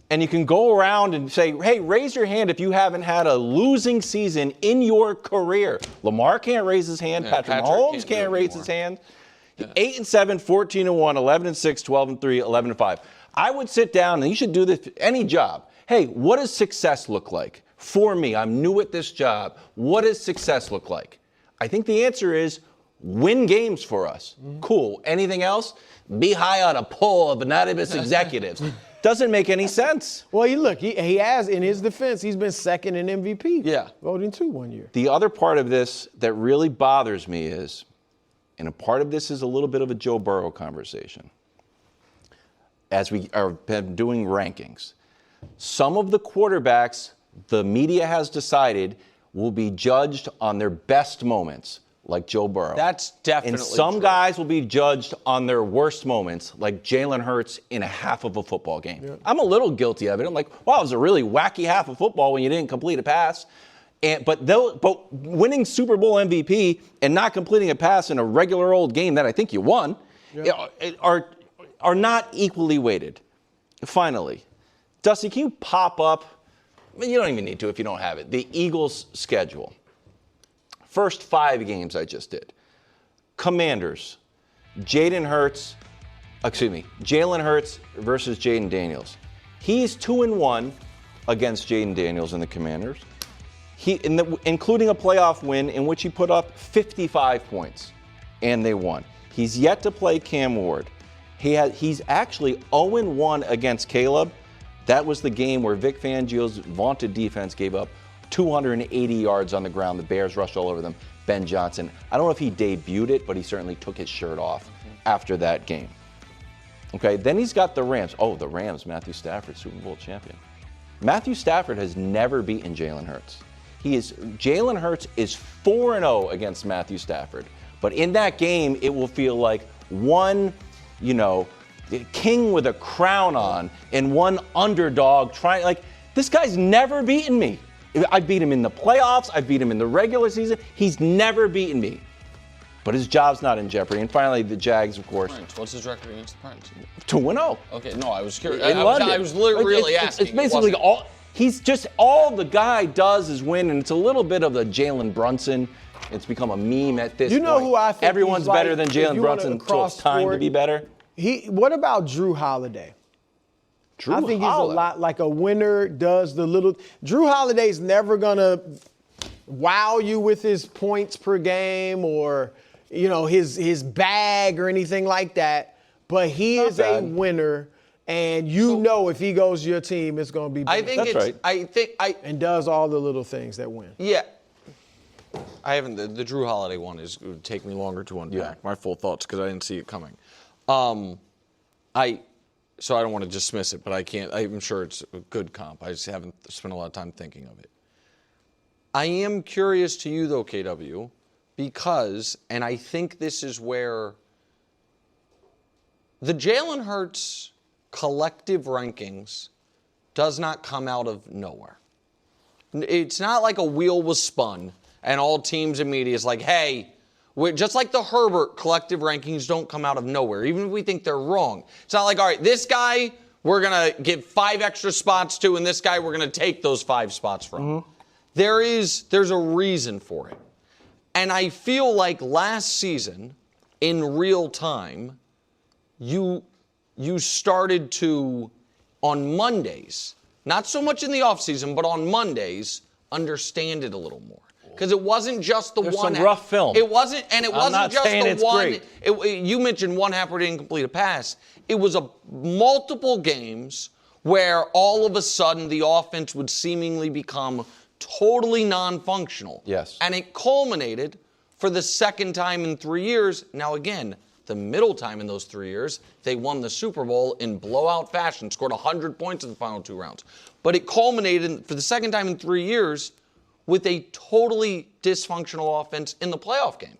Speaker 3: And you can go around and say, hey, raise your hand if you haven't had a losing season in your career. Lamar can't raise his hand. Patrick Mahomes can't raise his hand. Yeah. 8-7, 14-1, 11-6, 12-3, 11-5. I would sit down, and you should do this any job. Hey, what does success look like? For me, I'm new at this job. What does success look like? I think the answer is win games for us. Mm-hmm. Cool. Anything else? Be high on a poll of anonymous executives. Doesn't make any sense.
Speaker 5: Well, he has, in his defense, he's been second in MVP.
Speaker 3: Yeah.
Speaker 5: Voting 2 one year.
Speaker 3: The other part of this that really bothers me is, and a part of this is a little bit of a Joe Burrow conversation, as we are doing rankings, some of the quarterbacks the media has decided will be judged on their best moments. like Joe Burrow.
Speaker 4: That's definitely
Speaker 3: And some
Speaker 4: true.
Speaker 3: guys will be judged on their worst moments, like Jalen Hurts in a half of a football game. Yeah. I'm a little guilty of it. I'm like, wow, it was a really wacky half of football when you didn't complete a pass. But winning Super Bowl MVP and not completing a pass in a regular old game that I think you won are not equally weighted. Finally, Dusty, can you pop up? I mean, you don't even need to if you don't have it. The Eagles' schedule. First 5 games I just did. Commanders, Jalen Hurts versus Jayden Daniels. He's 2-1 against Jayden Daniels and the Commanders. Including a playoff win in which he put up 55 points, and they won. He's yet to play Cam Ward. He's actually 0-1 against Caleb. That was the game where Vic Fangio's vaunted defense gave up 280 yards on the ground. The Bears rushed all over them. Ben Johnson, I don't know if he debuted it, but he certainly took his shirt off after that game. Okay, then he's got the Rams. Oh, the Rams, Matthew Stafford, Super Bowl champion. Matthew Stafford has never beaten Jalen Hurts. Jalen Hurts is 4-0 against Matthew Stafford. But in that game, it will feel like one, king with a crown on and one underdog trying. Like, this guy's never beaten me. I beat him in the playoffs. I beat him in the regular season. He's never beaten me. But his job's not in jeopardy. And finally, the Jags, of course.
Speaker 4: What's his record against the Prince?
Speaker 3: 2-0.
Speaker 4: Okay, no, I was curious.
Speaker 3: I
Speaker 4: was really asking.
Speaker 3: It's basically all the guy does is win, and it's a little bit of the Jalen Brunson. It's become a meme at this point.
Speaker 5: You know who I think
Speaker 3: everyone's better than Jalen Brunson until it's time
Speaker 5: sport,
Speaker 3: to be better?
Speaker 5: What about Drew Holiday? I think he's a lot like a winner does the little. Drew Holiday's never gonna wow you with his points per game or his bag or anything like that. But he is a winner, and if he goes to your team, it's gonna be better.
Speaker 4: I think that's right.
Speaker 5: And does all the little things that win.
Speaker 4: Yeah. I haven't. The Drew Holiday one would take me longer to unpack my full thoughts because I didn't see it coming. So I don't want to dismiss it, but I can't. I'm sure it's a good comp. I just haven't spent a lot of time thinking of it. I am curious to you, though, KW, because, and I think this is where the Jalen Hurts collective rankings does not come out of nowhere. It's not like a wheel was spun and all teams and media is like, hey, just like the Herbert collective rankings don't come out of nowhere, even if we think they're wrong. It's not like, all right, this guy we're going to give 5 extra spots to, and this guy we're going to take those 5 spots from. Mm-hmm. There's a reason for it. And I feel like last season, in real time, you started to, on Mondays, not so much in the offseason, but on Mondays, understand it a little more. Because it wasn't just the
Speaker 3: There's
Speaker 4: one.
Speaker 3: Some rough film.
Speaker 4: It wasn't, and it
Speaker 3: I'm
Speaker 4: wasn't
Speaker 3: not
Speaker 4: just
Speaker 3: saying
Speaker 4: the
Speaker 3: it's
Speaker 4: one.
Speaker 3: Great.
Speaker 4: You mentioned one half where he didn't complete a pass. It was multiple games where all of a sudden the offense would seemingly become totally non-functional.
Speaker 3: Yes.
Speaker 4: And it culminated for the second time in 3 years. Now again, the middle time in those 3 years, they won the Super Bowl in blowout fashion, scored 100 points in the final 2 rounds. But it culminated for the second time in 3 years with a totally dysfunctional offense in the playoff game.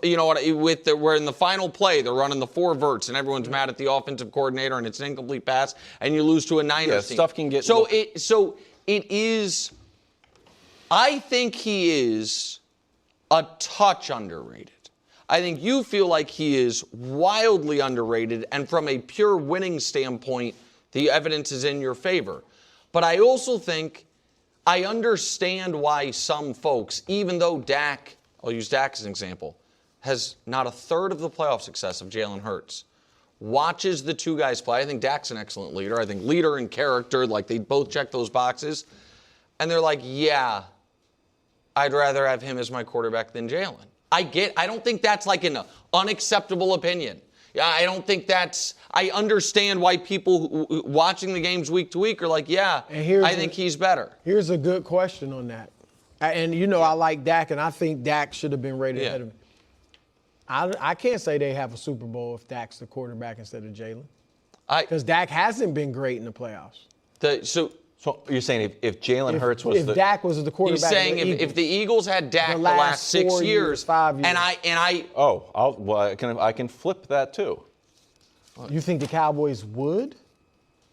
Speaker 4: You know what? We're in the final play, they're running the 4 verts, and everyone's mad at the offensive coordinator, and it's an incomplete pass, and you lose to a Niners team.
Speaker 3: Stuff can get.
Speaker 4: So it is. I think he is a touch underrated. I think you feel like he is wildly underrated, and from a pure winning standpoint, the evidence is in your favor. But I also think I understand why some folks, even though Dak, I'll use Dak as an example, has not a third of the playoff success of Jalen Hurts, watches the 2 guys play. I think Dak's an excellent leader. I think leader and character, like they both check those boxes. And they're like, yeah, I'd rather have him as my quarterback than Jalen. I don't think that's like an unacceptable opinion. Yeah, I don't think I understand why people watching the games week to week are like, yeah, I think he's better.
Speaker 5: Here's a good question on that. And I like Dak, and I think Dak should have been rated ahead of him. I can't say they have a Super Bowl if Dak's the quarterback instead of Jalen. Because Dak hasn't been great in the playoffs.
Speaker 3: So you're saying if Jalen Hurts was
Speaker 5: if Dak was the quarterback,
Speaker 4: he's saying if the Eagles had Dak the last 6 years,
Speaker 5: 5 years,
Speaker 4: and I
Speaker 3: I can flip that too.
Speaker 5: You think the Cowboys would?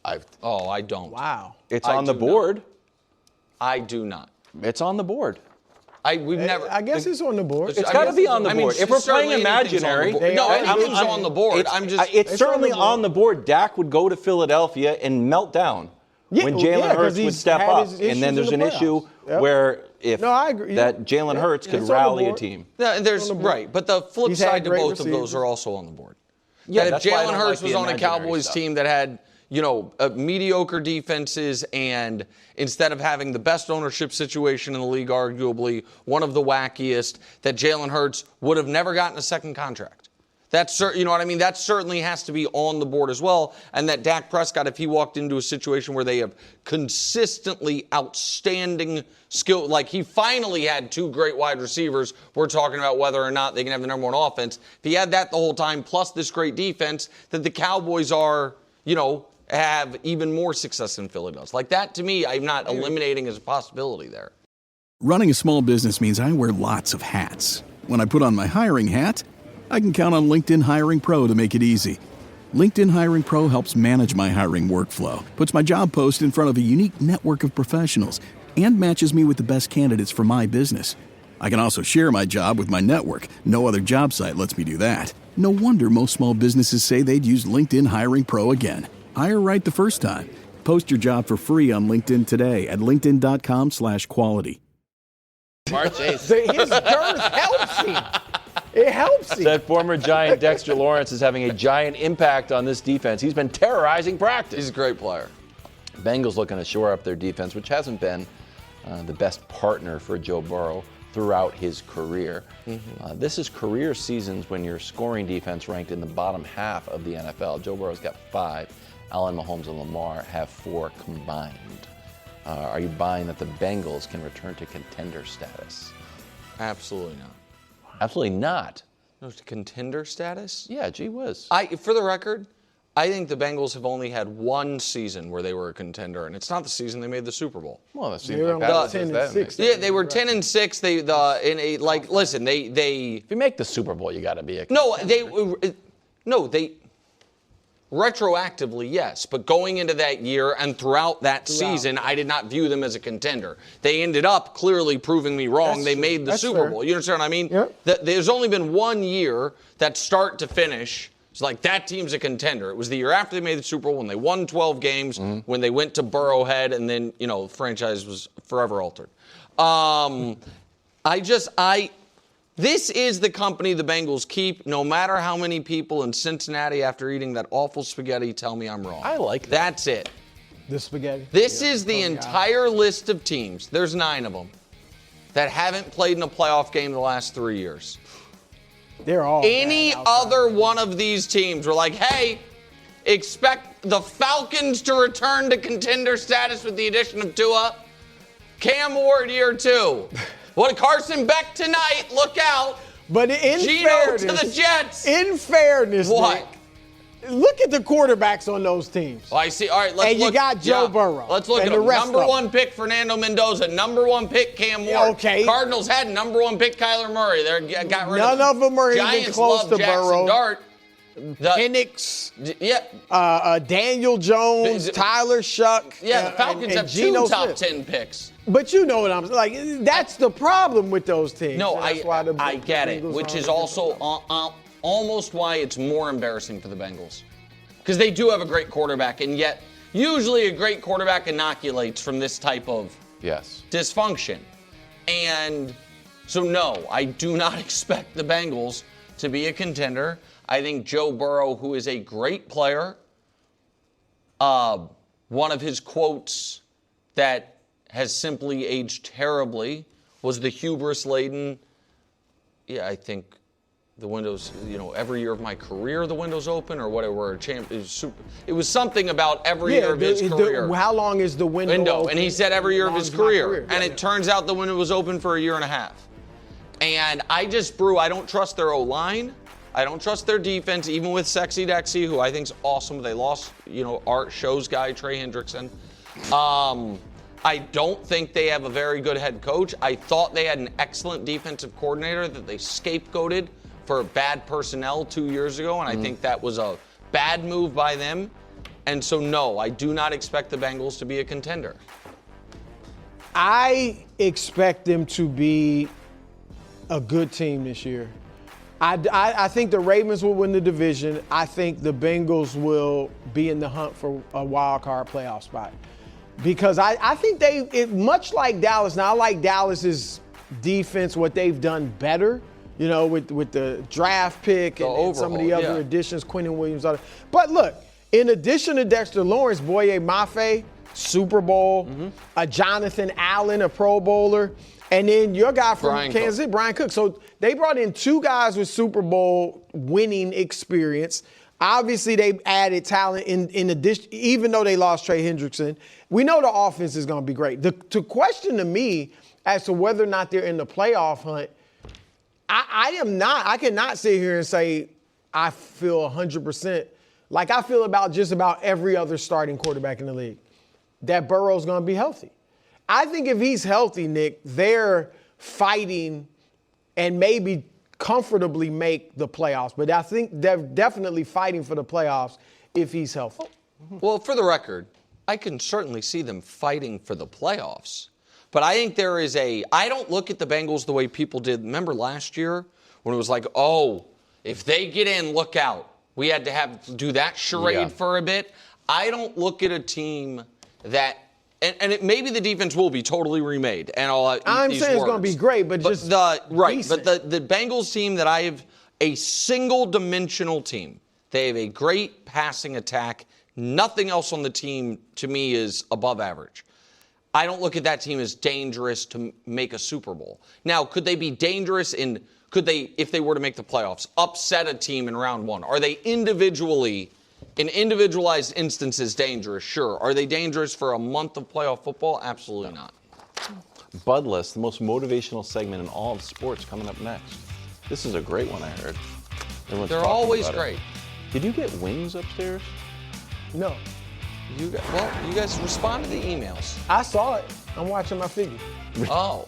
Speaker 4: I don't.
Speaker 5: Wow.
Speaker 3: It's on the board.
Speaker 4: I do not.
Speaker 3: It's on the board.
Speaker 4: We've never.
Speaker 5: I guess it's on the board.
Speaker 3: It's got to be on the board. If we're playing imaginary,
Speaker 4: anything's on the board.
Speaker 3: It's certainly on the board. Dak would go to Philadelphia and melt down when Jalen Hurts would step up, and then there's an issue where I agree. That Jalen Hurts could rally a team.
Speaker 4: Yeah, right, but the flip side to both of those are also on the board. Yeah, that if Jalen Hurts was on a Cowboys team that had mediocre defenses, and instead of having the best ownership situation in the league, arguably one of the wackiest, that Jalen Hurts would have never gotten a second contract. You know what I mean? That certainly has to be on the board as well. And that Dak Prescott, if he walked into a situation where they have consistently outstanding skill, like he finally had 2 great wide receivers, we're talking about whether or not they can have the number 1 offense. If he had that the whole time, plus this great defense, that the Cowboys are, have even more success than Philly does. Like that, to me, I'm not eliminating as a possibility there.
Speaker 1: Running a small business means I wear lots of hats. When I put on my hiring hat, I can count on LinkedIn Hiring Pro to make it easy. LinkedIn Hiring Pro helps manage my hiring workflow, puts my job post in front of a unique network of professionals, and matches me with the best candidates for my business. I can also share my job with my network. No other job site lets me do that. No wonder most small businesses say they'd use LinkedIn Hiring Pro again. Hire right the first time. Post your job for free on LinkedIn today at linkedin.com/quality.
Speaker 11: March 8th.
Speaker 5: His girth helps him. It helps him.
Speaker 3: Said former Giant Dexter Lawrence is having a giant impact on this defense. He's been terrorizing practice.
Speaker 4: He's a great player.
Speaker 3: Bengals looking to shore up their defense, which hasn't been the best partner for Joe Burrow throughout his career. This is career seasons when your scoring defense ranked in the bottom half of the NFL. Joe Burrow's got 5. Allen, Mahomes, and Lamar have 4 combined. Are you buying that the Bengals can return to contender status?
Speaker 4: Absolutely not.
Speaker 3: Absolutely not.
Speaker 4: No, contender status?
Speaker 3: Yeah, gee whiz.
Speaker 4: For the record, I think the Bengals have only had 1 season where they were a contender, and it's not the season they made the Super Bowl.
Speaker 3: Well, that seems like that.
Speaker 5: 10-6.
Speaker 4: Yeah, they were 10-6. Listen, they.
Speaker 3: If you make the Super Bowl, you got to be a.
Speaker 4: They. Retroactively, yes, but going into that year and throughout that season, I did not view them as a contender. They ended up clearly proving me wrong. They made the Super Bowl. You understand what I mean?
Speaker 5: Yep.
Speaker 4: There's only been 1 year that start to finish, it's like that team's a contender. It was the year after they made the Super Bowl when they won 12 games, when they went to Burrowhead, and then, the franchise was forever altered. This is the company the Bengals keep, no matter how many people in Cincinnati, after eating that awful spaghetti, tell me I'm wrong.
Speaker 3: I like that.
Speaker 4: That's it.
Speaker 5: The spaghetti?
Speaker 4: This is the entire list of teams, there's 9 of them, that haven't played in a playoff game the last 3 years.
Speaker 5: They're all
Speaker 4: Any other one of these teams were like, hey, expect the Falcons to return to contender status with the addition of Tua. Cam Ward year 2. What, Carson Beck tonight? Look out.
Speaker 5: But in
Speaker 4: Geno
Speaker 5: fairness,
Speaker 4: to the Jets.
Speaker 5: In fairness,
Speaker 4: what?
Speaker 5: Nick, look at the quarterbacks on those teams.
Speaker 4: Oh, I see. All right, let's
Speaker 5: look. And you got Joe Burrow.
Speaker 4: Let's look at them. Number 1 pick, Fernando Mendoza. Number 1 pick, Cam Ward.
Speaker 5: Okay.
Speaker 4: Cardinals had number 1 pick, Kyler Murray. They got rid of
Speaker 5: None of them are
Speaker 4: Giants
Speaker 5: even close
Speaker 4: love
Speaker 5: to
Speaker 4: Jackson
Speaker 5: Burrow.
Speaker 4: Dart.
Speaker 5: Penix.
Speaker 4: Yeah.
Speaker 5: Daniel Jones, Tyler Shuck.
Speaker 4: Yeah, the Falcons have 2 top 10 picks.
Speaker 5: But you know what I'm like. That's the problem with those teams.
Speaker 4: No, I get it, which is also almost why it's more embarrassing for the Bengals. Because they do have a great quarterback, and yet usually a great quarterback inoculates from this type of dysfunction. And so, no, I do not expect the Bengals to be a contender. I think Joe Burrow, who is a great player, one of his quotes that has simply aged terribly was the hubris-laden, I think the window's, every year of my career the window's open, or whatever. It was something about every year of his career.
Speaker 5: How long is the window open?
Speaker 4: And he said every year of his career. And it turns out the window was open for a year and a half. And I don't trust their O-line. I don't trust their defense, even with Sexy Dexy, who I think's awesome. They lost, Art Show's guy, Trey Hendrickson. I don't think they have a very good head coach. I thought they had an excellent defensive coordinator that they scapegoated for bad personnel 2 years ago, and I think that was a bad move by them. And so, no, I do not expect the Bengals to be a contender.
Speaker 5: I expect them to be a good team this year. I think the Ravens will win the division. I think the Bengals will be in the hunt for a wild card playoff spot. Because I think much like Dallas, now I like Dallas's defense, what they've done better, with the draft pick and some of the other additions, Quinnen Williams. But look, in addition to Dexter Lawrence, Boye Mafe, Super Bowl, a Jonathan Allen, a Pro Bowler, and then your guy from Kansas City, Brian Cook. So they brought in two guys with Super Bowl winning experience. Obviously, they added talent in addition, even though they lost Trey Hendrickson. We know the offense is going to be great. The question to me as to whether or not they're in the playoff hunt, I cannot sit here and say I feel 100% like I feel about just about every other starting quarterback in the league, that Burrow's going to be healthy. I think if he's healthy, Nick, they're fighting and maybe comfortably make the playoffs. But I think they're definitely fighting for the playoffs if he's healthy.
Speaker 4: Well, for the record, I can certainly see them fighting for the playoffs. But I think I don't look at the Bengals the way people did. Remember last year when it was like, oh, if they get in, look out. We had to do that charade for a bit. I don't look at a team that, and maybe the defense will be totally remade. And
Speaker 5: I'm saying it's going to be great, but just decent.
Speaker 4: But the Bengals team that I have, a single-dimensional team. They have a great passing attack. Nothing else on the team, to me, is above average. I don't look at that team as dangerous to make a Super Bowl. Now, could they be dangerous could they, if they were to make the playoffs, upset a team in round one? Are they individually, in individualized instances, dangerous? Sure. Are they dangerous for a month of playoff football? Absolutely not.
Speaker 3: Budless, the most motivational segment in all of sports, coming up next. This is a great one, I heard.
Speaker 4: They're always great.
Speaker 3: Did you get wings upstairs?
Speaker 5: No.
Speaker 4: You guys respond to the emails.
Speaker 5: I saw it. I'm watching my figure.
Speaker 4: Oh.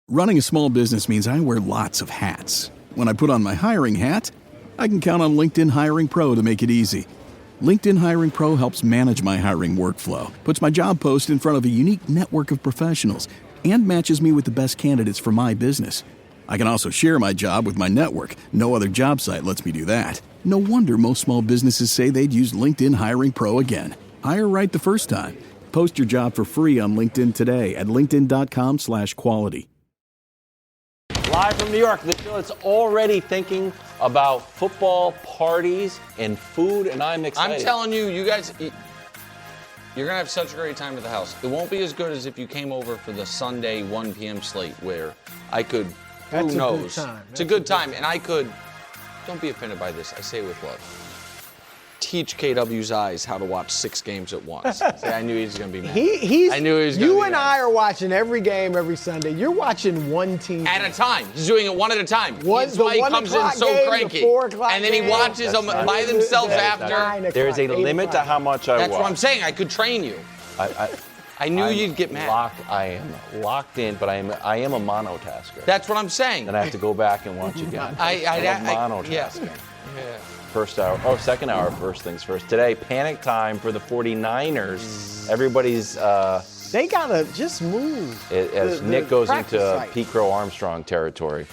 Speaker 1: Running a small business means I wear lots of hats. When I put on my hiring hat, I can count on LinkedIn Hiring Pro to make it easy. LinkedIn Hiring Pro helps manage my hiring workflow, puts my job post in front of a unique network of professionals, and matches me with the best candidates for my business. I can also share my job with my network. No other job site lets me do that. No wonder most small businesses say they'd use LinkedIn Hiring Pro again. Hire right the first time. Post your job for free on LinkedIn today at linkedin.com/quality.
Speaker 3: Live from New York, the show that's already thinking about football, parties, and food, and I'm excited.
Speaker 4: I'm telling you, you guys, you're going to have such a great time at the house. It won't be as good as if you came over for the Sunday 1 p.m. slate where I could,
Speaker 5: That's
Speaker 4: who knows?
Speaker 5: A good time.
Speaker 4: It's a good time, and I could, don't be offended by this, I say it with love, teach KW's eyes how to watch 6 games at once. See, I knew he was going to be mad. I knew he was going to be mad.
Speaker 5: You and I are watching every game every Sunday. You're watching one team.
Speaker 4: At a time. He's doing it one at a time. That's why he comes in so cranky. And then he watches them by themselves after.
Speaker 3: There's a limit to how much I watch.
Speaker 4: That's what I'm saying. I could train you. I knew you'd get mad.
Speaker 3: I am locked in, but I am a monotasker.
Speaker 4: That's what I'm saying.
Speaker 3: Then I have to go back and watch again. I'm monotasking.
Speaker 4: Yeah.
Speaker 3: Second hour, first things first. Today, panic time for the 49ers. Everybody's...
Speaker 5: they got to just move.
Speaker 3: As Nick goes into Pete Crow Armstrong territory.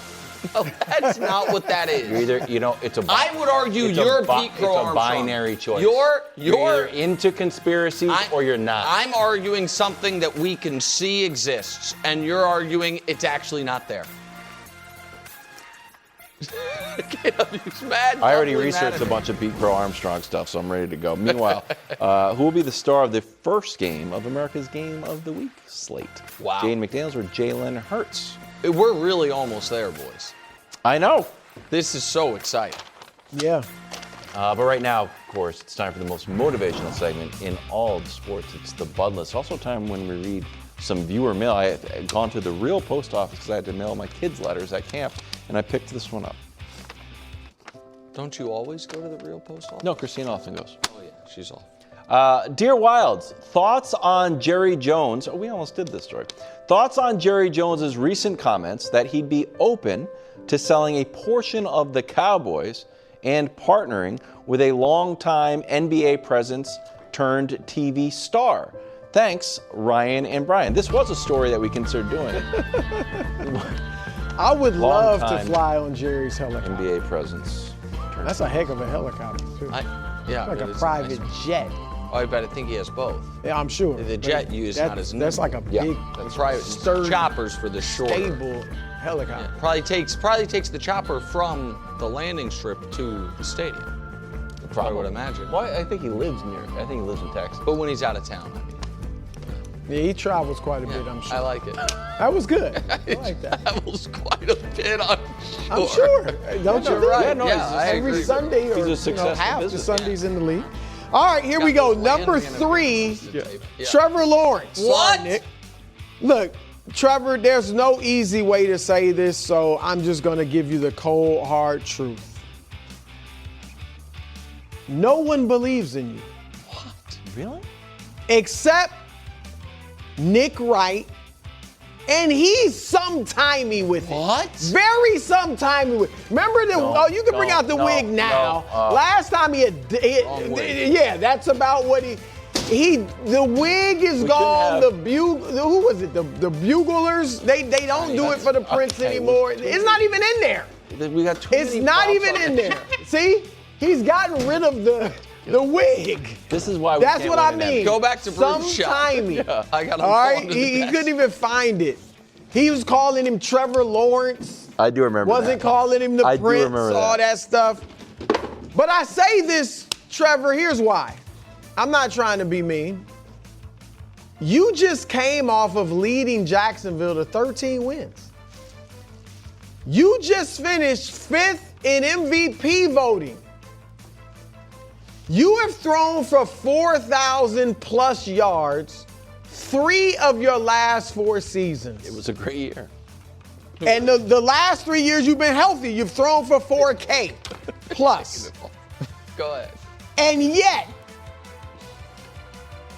Speaker 4: No, that's not what that is.
Speaker 3: You're either, it's a...
Speaker 4: I would argue you're Pete Crow Armstrong.
Speaker 3: It's a binary choice.
Speaker 4: You're
Speaker 3: either into conspiracies or you're not.
Speaker 4: I'm arguing something that we can see exists, and you're arguing it's actually not there. KW's mad.
Speaker 3: I already researched a bunch of Pete Crow Armstrong stuff, so I'm ready to go. Meanwhile, who will be the star of the first game of America's Game of the Week slate?
Speaker 4: Wow.
Speaker 3: Jayden Daniels or Jalen Hurts?
Speaker 4: We're really almost there, boys.
Speaker 3: I know.
Speaker 4: This is so exciting.
Speaker 5: Yeah.
Speaker 3: But right now, of course, it's time for the most motivational segment in all of sports. It's the Budless. Also time when we read some viewer mail. I had gone to the real post office because I had to mail my kids' letters at camp, and I picked this one up.
Speaker 4: Don't you always go to the real post office?
Speaker 3: No, Christine often goes.
Speaker 4: Oh, yeah, she's off.
Speaker 3: Dear Wilds, thoughts on Jerry Jones? Oh, we almost did this story. Thoughts on Jerry Jones's recent comments that he'd be open to selling a portion of the Cowboys and partnering with a longtime NBA presence turned TV star. Thanks, Ryan and Brian. This was a story that we considered doing.
Speaker 5: I would love to fly on Jerry's helicopter.
Speaker 3: NBA presence.
Speaker 5: That's a heck of a helicopter, too.
Speaker 4: Yeah,
Speaker 5: like a private jet.
Speaker 4: Oh, I bet I think he has both.
Speaker 5: Yeah, I'm sure.
Speaker 4: The jet is not as
Speaker 5: That's like a big,
Speaker 4: the private
Speaker 5: sturdy,
Speaker 4: choppers for the shorter.
Speaker 5: stable helicopter.
Speaker 4: Yeah, probably takes the chopper from the landing strip to the stadium. Probably would imagine.
Speaker 3: Well, I think he lives in Texas.
Speaker 4: But when he's out of town, I mean.
Speaker 5: Yeah, he travels quite a bit, I'm sure.
Speaker 4: I like it.
Speaker 5: That was good. I like that.
Speaker 4: Travels quite a bit,
Speaker 5: I'm sure. Don't you?
Speaker 4: Right.
Speaker 5: Yeah, no, every Sunday or half the Sundays in the league. All right, here we go. Number 3, Trevor Lawrence.
Speaker 4: What?
Speaker 5: Sorry, Nick. Look, Trevor, there's no easy way to say this, so I'm just going to give you the cold, hard truth. No one believes in you.
Speaker 3: What? Really?
Speaker 5: Except Nick Wright, and he's sometimey with it.
Speaker 4: What?
Speaker 5: Very sometimey with it. Remember you can bring out the wig now. Last time he had, yeah, that's about what the wig is gone. Who was it? The Buglers, they don't do it for the Prince anymore. It's not even in there.
Speaker 3: We got too many.
Speaker 5: It's not even in there. See? He's gotten rid of the wig.
Speaker 3: This is why we
Speaker 5: That's
Speaker 3: can't
Speaker 5: what I
Speaker 3: win an
Speaker 5: mean.
Speaker 4: Go back to Bruce's shop.
Speaker 5: Sometimey.
Speaker 4: Yeah, I got him.
Speaker 5: All right, he couldn't even find it. He was calling him Trevor Lawrence.
Speaker 3: I do remember
Speaker 5: Wasn't calling him the Prince, all that stuff. But I say this, Trevor, here's why. I'm not trying to be mean. You just came off of leading Jacksonville to 13 wins. You just finished 5th in MVP voting. You have thrown for 4,000 plus yards 3 of your last 4 seasons.
Speaker 3: It was a great year.
Speaker 5: And the last 3 years you've been healthy. You've thrown for 4K plus.
Speaker 4: Go ahead.
Speaker 5: And yet,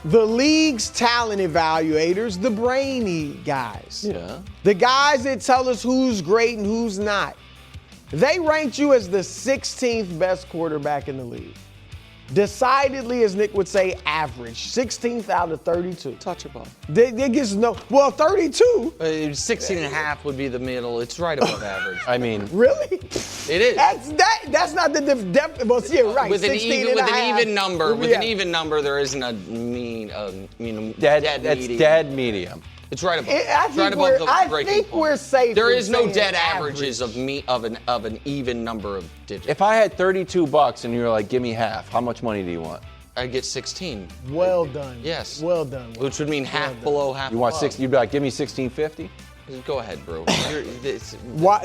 Speaker 5: the league's talent evaluators, the brainy guys, the guys that tell us who's great and who's not, they ranked you as the 16th best quarterback in the league. Decidedly, as Nick would say, average. 16th out of 32.
Speaker 4: Touchable.
Speaker 5: There gets 32.
Speaker 4: 16 and a half would be the middle. It's right above average.
Speaker 3: I mean.
Speaker 5: Really?
Speaker 4: It is.
Speaker 5: That's not the depth. Well, yeah, right.
Speaker 4: With an even number, there isn't a
Speaker 3: dead medium.
Speaker 4: It's right above. I
Speaker 5: think we're safe.
Speaker 4: There is no dead averages of an even number of digits.
Speaker 3: If I had $32 and you were like, give me half, how much money do you want?
Speaker 4: I'd get 16.
Speaker 5: Well done.
Speaker 4: Yes.
Speaker 5: Well done.
Speaker 4: Which would mean half below, half
Speaker 3: You want
Speaker 4: above.
Speaker 3: You'd be like, give me $16.50?
Speaker 4: Go ahead, bro.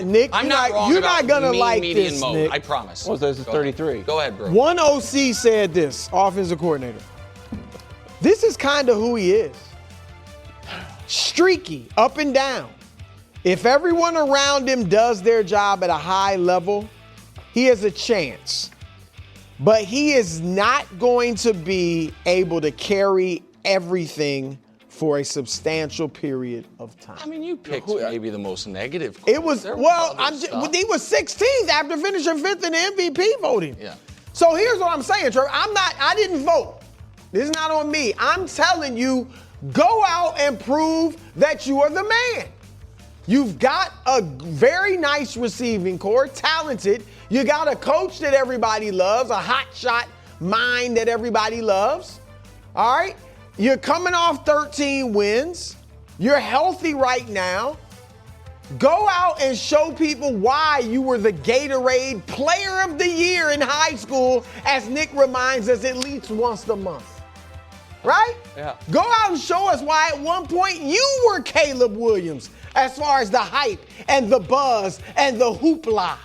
Speaker 5: Nick,
Speaker 4: I'm not wrong.
Speaker 5: You're not gonna like
Speaker 4: median
Speaker 5: this,
Speaker 4: mode.
Speaker 5: Nick.
Speaker 4: I promise.
Speaker 3: Well, this is 33.
Speaker 4: Go ahead, bro.
Speaker 5: One OC said this, offensive coordinator. This is kind of who he is. Streaky, up and down. If everyone around him does their job at a high level, he has a chance. But he is not going to be able to carry everything for a substantial period of time.
Speaker 4: I mean, you picked maybe the most negative.
Speaker 5: It was, he was 16th after finishing 5th in the MVP voting.
Speaker 4: Yeah.
Speaker 5: So here's what I'm saying, Trevor. I didn't vote. This is not on me. I'm telling you, go out and prove that you are the man. You've got a very nice receiving core, talented. You got a coach that everybody loves, a hotshot mind that everybody loves. All right? You're coming off 13 wins. You're healthy right now. Go out and show people why you were the Gatorade Player of the Year in high school, as Nick reminds us at least once a month. Right?
Speaker 4: Yeah.
Speaker 5: Go out and show us why at one point you were Caleb Williams as far as the hype and the buzz and the hoopla.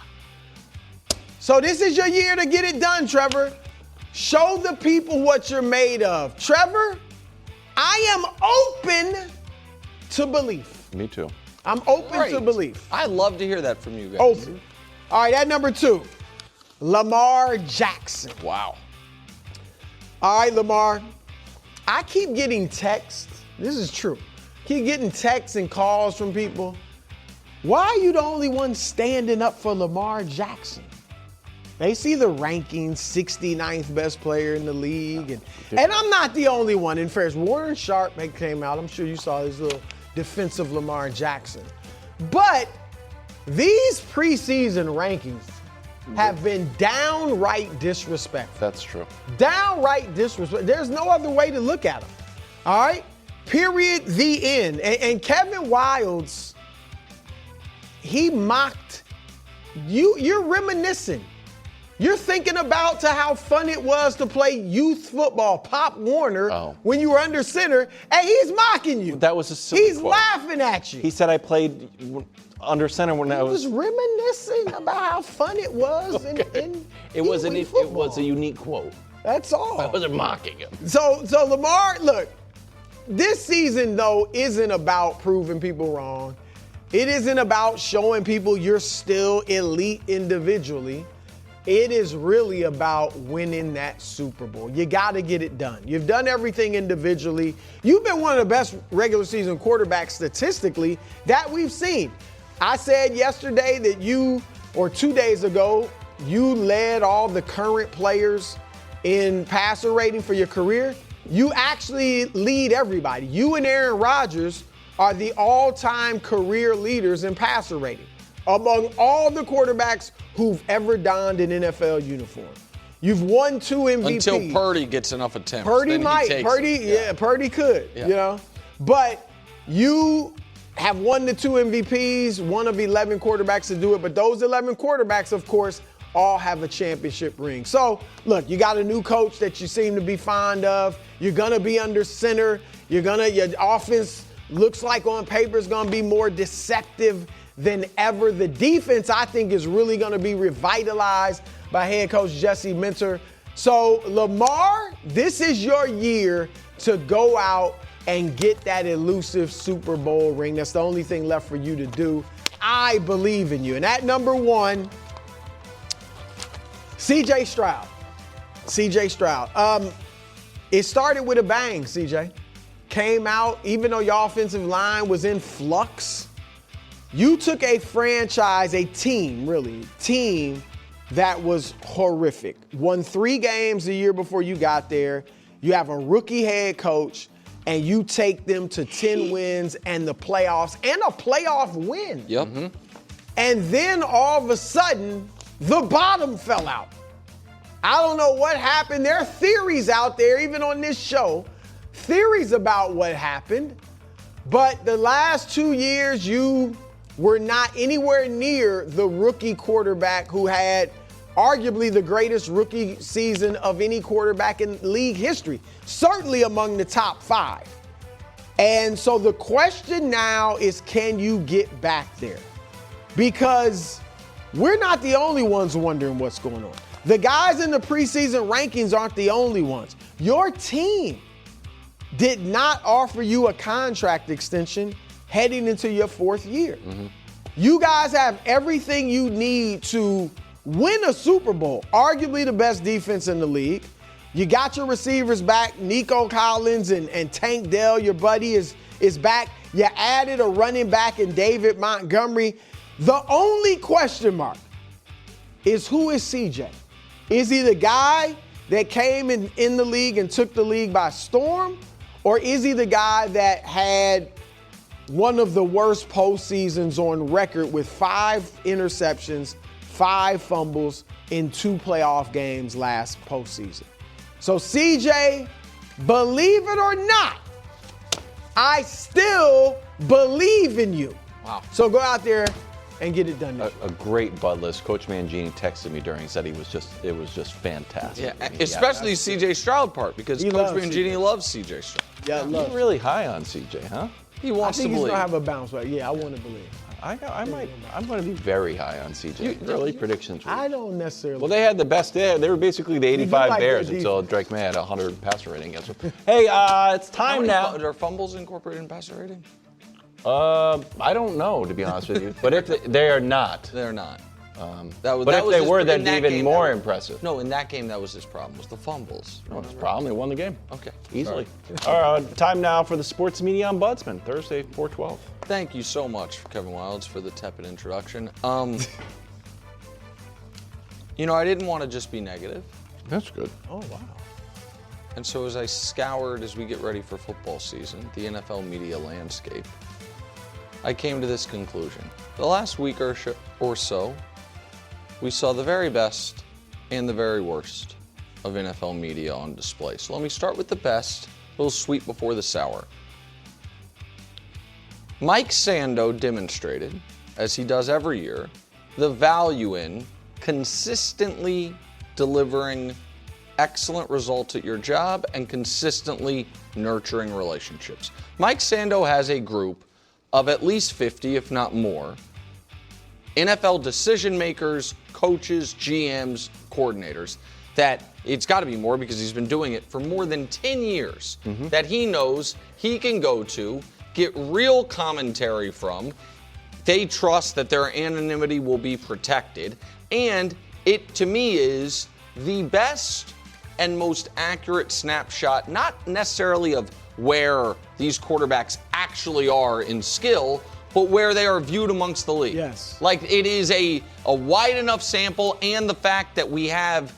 Speaker 5: So this is your year to get it done, Trevor. Show the people what you're made of. Trevor, I am open to belief.
Speaker 3: Me too.
Speaker 5: I'm open to belief.
Speaker 4: I love to hear that from you guys.
Speaker 5: Open. All right, at number 2, Lamar Jackson.
Speaker 3: Wow.
Speaker 5: All right, Lamar. I keep getting texts. This is true. Keep getting texts and calls from people. Why are you the only one standing up for Lamar Jackson? They see the rankings, 69th best player in the league. And I'm not the only one. In fairness, Warren Sharp came out. I'm sure you saw his little defense of Lamar Jackson. But these preseason rankings have been downright disrespectful.
Speaker 3: That's true.
Speaker 5: Downright disrespectful. There's no other way to look at them. All right? Period. The end. And Kevin Wildes, he mocked you. You're reminiscing. You're thinking about how fun it was to play youth football, Pop Warner, when you were under center, and he's mocking you.
Speaker 3: That was a silly
Speaker 5: He's
Speaker 3: quote.
Speaker 5: laughing at you.
Speaker 3: He said I played under center when I was.
Speaker 5: He was reminiscing about how fun it was in
Speaker 3: It was a unique quote.
Speaker 5: That's all.
Speaker 3: I wasn't mocking him.
Speaker 5: So Lamar, look, this season though isn't about proving people wrong. It isn't about showing people you're still elite individually. It is really about winning that Super Bowl. You got to get it done. You've done everything individually. You've been one of the best regular season quarterbacks statistically that we've seen. I said yesterday that or 2 days ago, you led all the current players in passer rating for your career. You actually lead everybody. You and Aaron Rodgers are the all-time career leaders in passer rating among all the quarterbacks who've ever donned an NFL uniform. You've won 2 MVPs.
Speaker 4: Until Purdy gets enough attempts.
Speaker 5: Purdy might. Purdy could, you know. But you have won the 2 MVPs, one of 11 quarterbacks to do it. But those 11 quarterbacks, of course, all have a championship ring. So, look, you got a new coach that you seem to be fond of. You're going to be under center. Your offense looks like on paper is going to be more deceptive than ever. The defense, I think, is really going to be revitalized by head coach Jesse Minter. So, Lamar, this is your year to go out and get that elusive Super Bowl ring. That's the only thing left for you to do. I believe in you. And at number 1, C.J. Stroud. C.J. Stroud. It started with a bang, C.J. Came out, even though your offensive line was in flux, you took a franchise, a team that was horrific. Won 3 games the year before you got there. You have a rookie head coach, and you take them to 10 wins and the playoffs, and a playoff win.
Speaker 4: Yep.
Speaker 5: Mm-hmm. And then all of a sudden, the bottom fell out. I don't know what happened. There are theories out there, even on this show, theories about what happened. But the last 2 years, you were not anywhere near the rookie quarterback who had arguably the greatest rookie season of any quarterback in league history, certainly among the top 5. And so the question now is, can you get back there? Because we're not the only ones wondering what's going on. The guys in the preseason rankings aren't the only ones. Your team did not offer you a contract extension heading into your 4th year. Mm-hmm. You guys have everything you need to win a Super Bowl, arguably the best defense in the league. You got your receivers back. Nico Collins and Tank Dell, your buddy, is back. You added a running back in David Montgomery. The only question mark is, who is CJ? Is he the guy that came in the league and took the league by storm? Or is he the guy that had one of the worst postseasons on record with 5 interceptions, 5 fumbles in 2 playoff games last postseason? So CJ, believe it or not, I still believe in you.
Speaker 4: Wow.
Speaker 5: So go out there and get it done.
Speaker 3: A great Bud list. Coach Mangini texted me during, said it was just fantastic.
Speaker 4: Yeah, especially CJ Stroud part, because Coach Mangini loves CJ Stroud.
Speaker 5: Yeah,
Speaker 3: You're really high on CJ, huh?
Speaker 4: He wants to
Speaker 5: I think
Speaker 4: believe.
Speaker 5: he's gonna have a bounce back. Yeah, I want to believe.
Speaker 3: I'm going to be very high on CJ. Early predictions.
Speaker 5: I don't necessarily.
Speaker 3: Well, they had the best. They were basically the 85
Speaker 5: like
Speaker 3: Bears
Speaker 5: their
Speaker 3: until Drake May had a 100 passer rating against them. Hey, it's time now.
Speaker 4: Are fumbles incorporated in passer rating?
Speaker 3: I don't know, to be honest with you. But if they are not.
Speaker 4: They're not.
Speaker 3: But if they were, that'd be even more impressive.
Speaker 4: No, in that game, that was his problem, was the fumbles.
Speaker 3: No, it's a problem. They won the game.
Speaker 4: Okay.
Speaker 3: Easily. All right, time now for the Sports Media Ombudsman, Thursday, 4/12.
Speaker 4: Thank you so much, Kevin Wilds, for the tepid introduction. I didn't want to just be negative.
Speaker 3: That's good.
Speaker 5: Oh, wow.
Speaker 4: And so as I scoured, as we get ready for football season, the NFL media landscape, I came to this conclusion. The last week or so, we saw the very best and the very worst of NFL media on display. So let me start with the best, a little sweet before the sour. Mike Sando demonstrated, as he does every year, the value in consistently delivering excellent results at your job and consistently nurturing relationships. Mike Sando has a group of at least 50, if not more, NFL decision makers, coaches, GMs, coordinators, that it's got to be more because he's been doing it for more than 10 years, that he knows he can go to, get real commentary from. They trust that their anonymity will be protected. And it, to me, is the best and most accurate snapshot, not necessarily of where these quarterbacks actually are in skill, but where they are viewed amongst the league.
Speaker 5: Yes.
Speaker 4: Like, it is a wide enough sample, and the fact that we have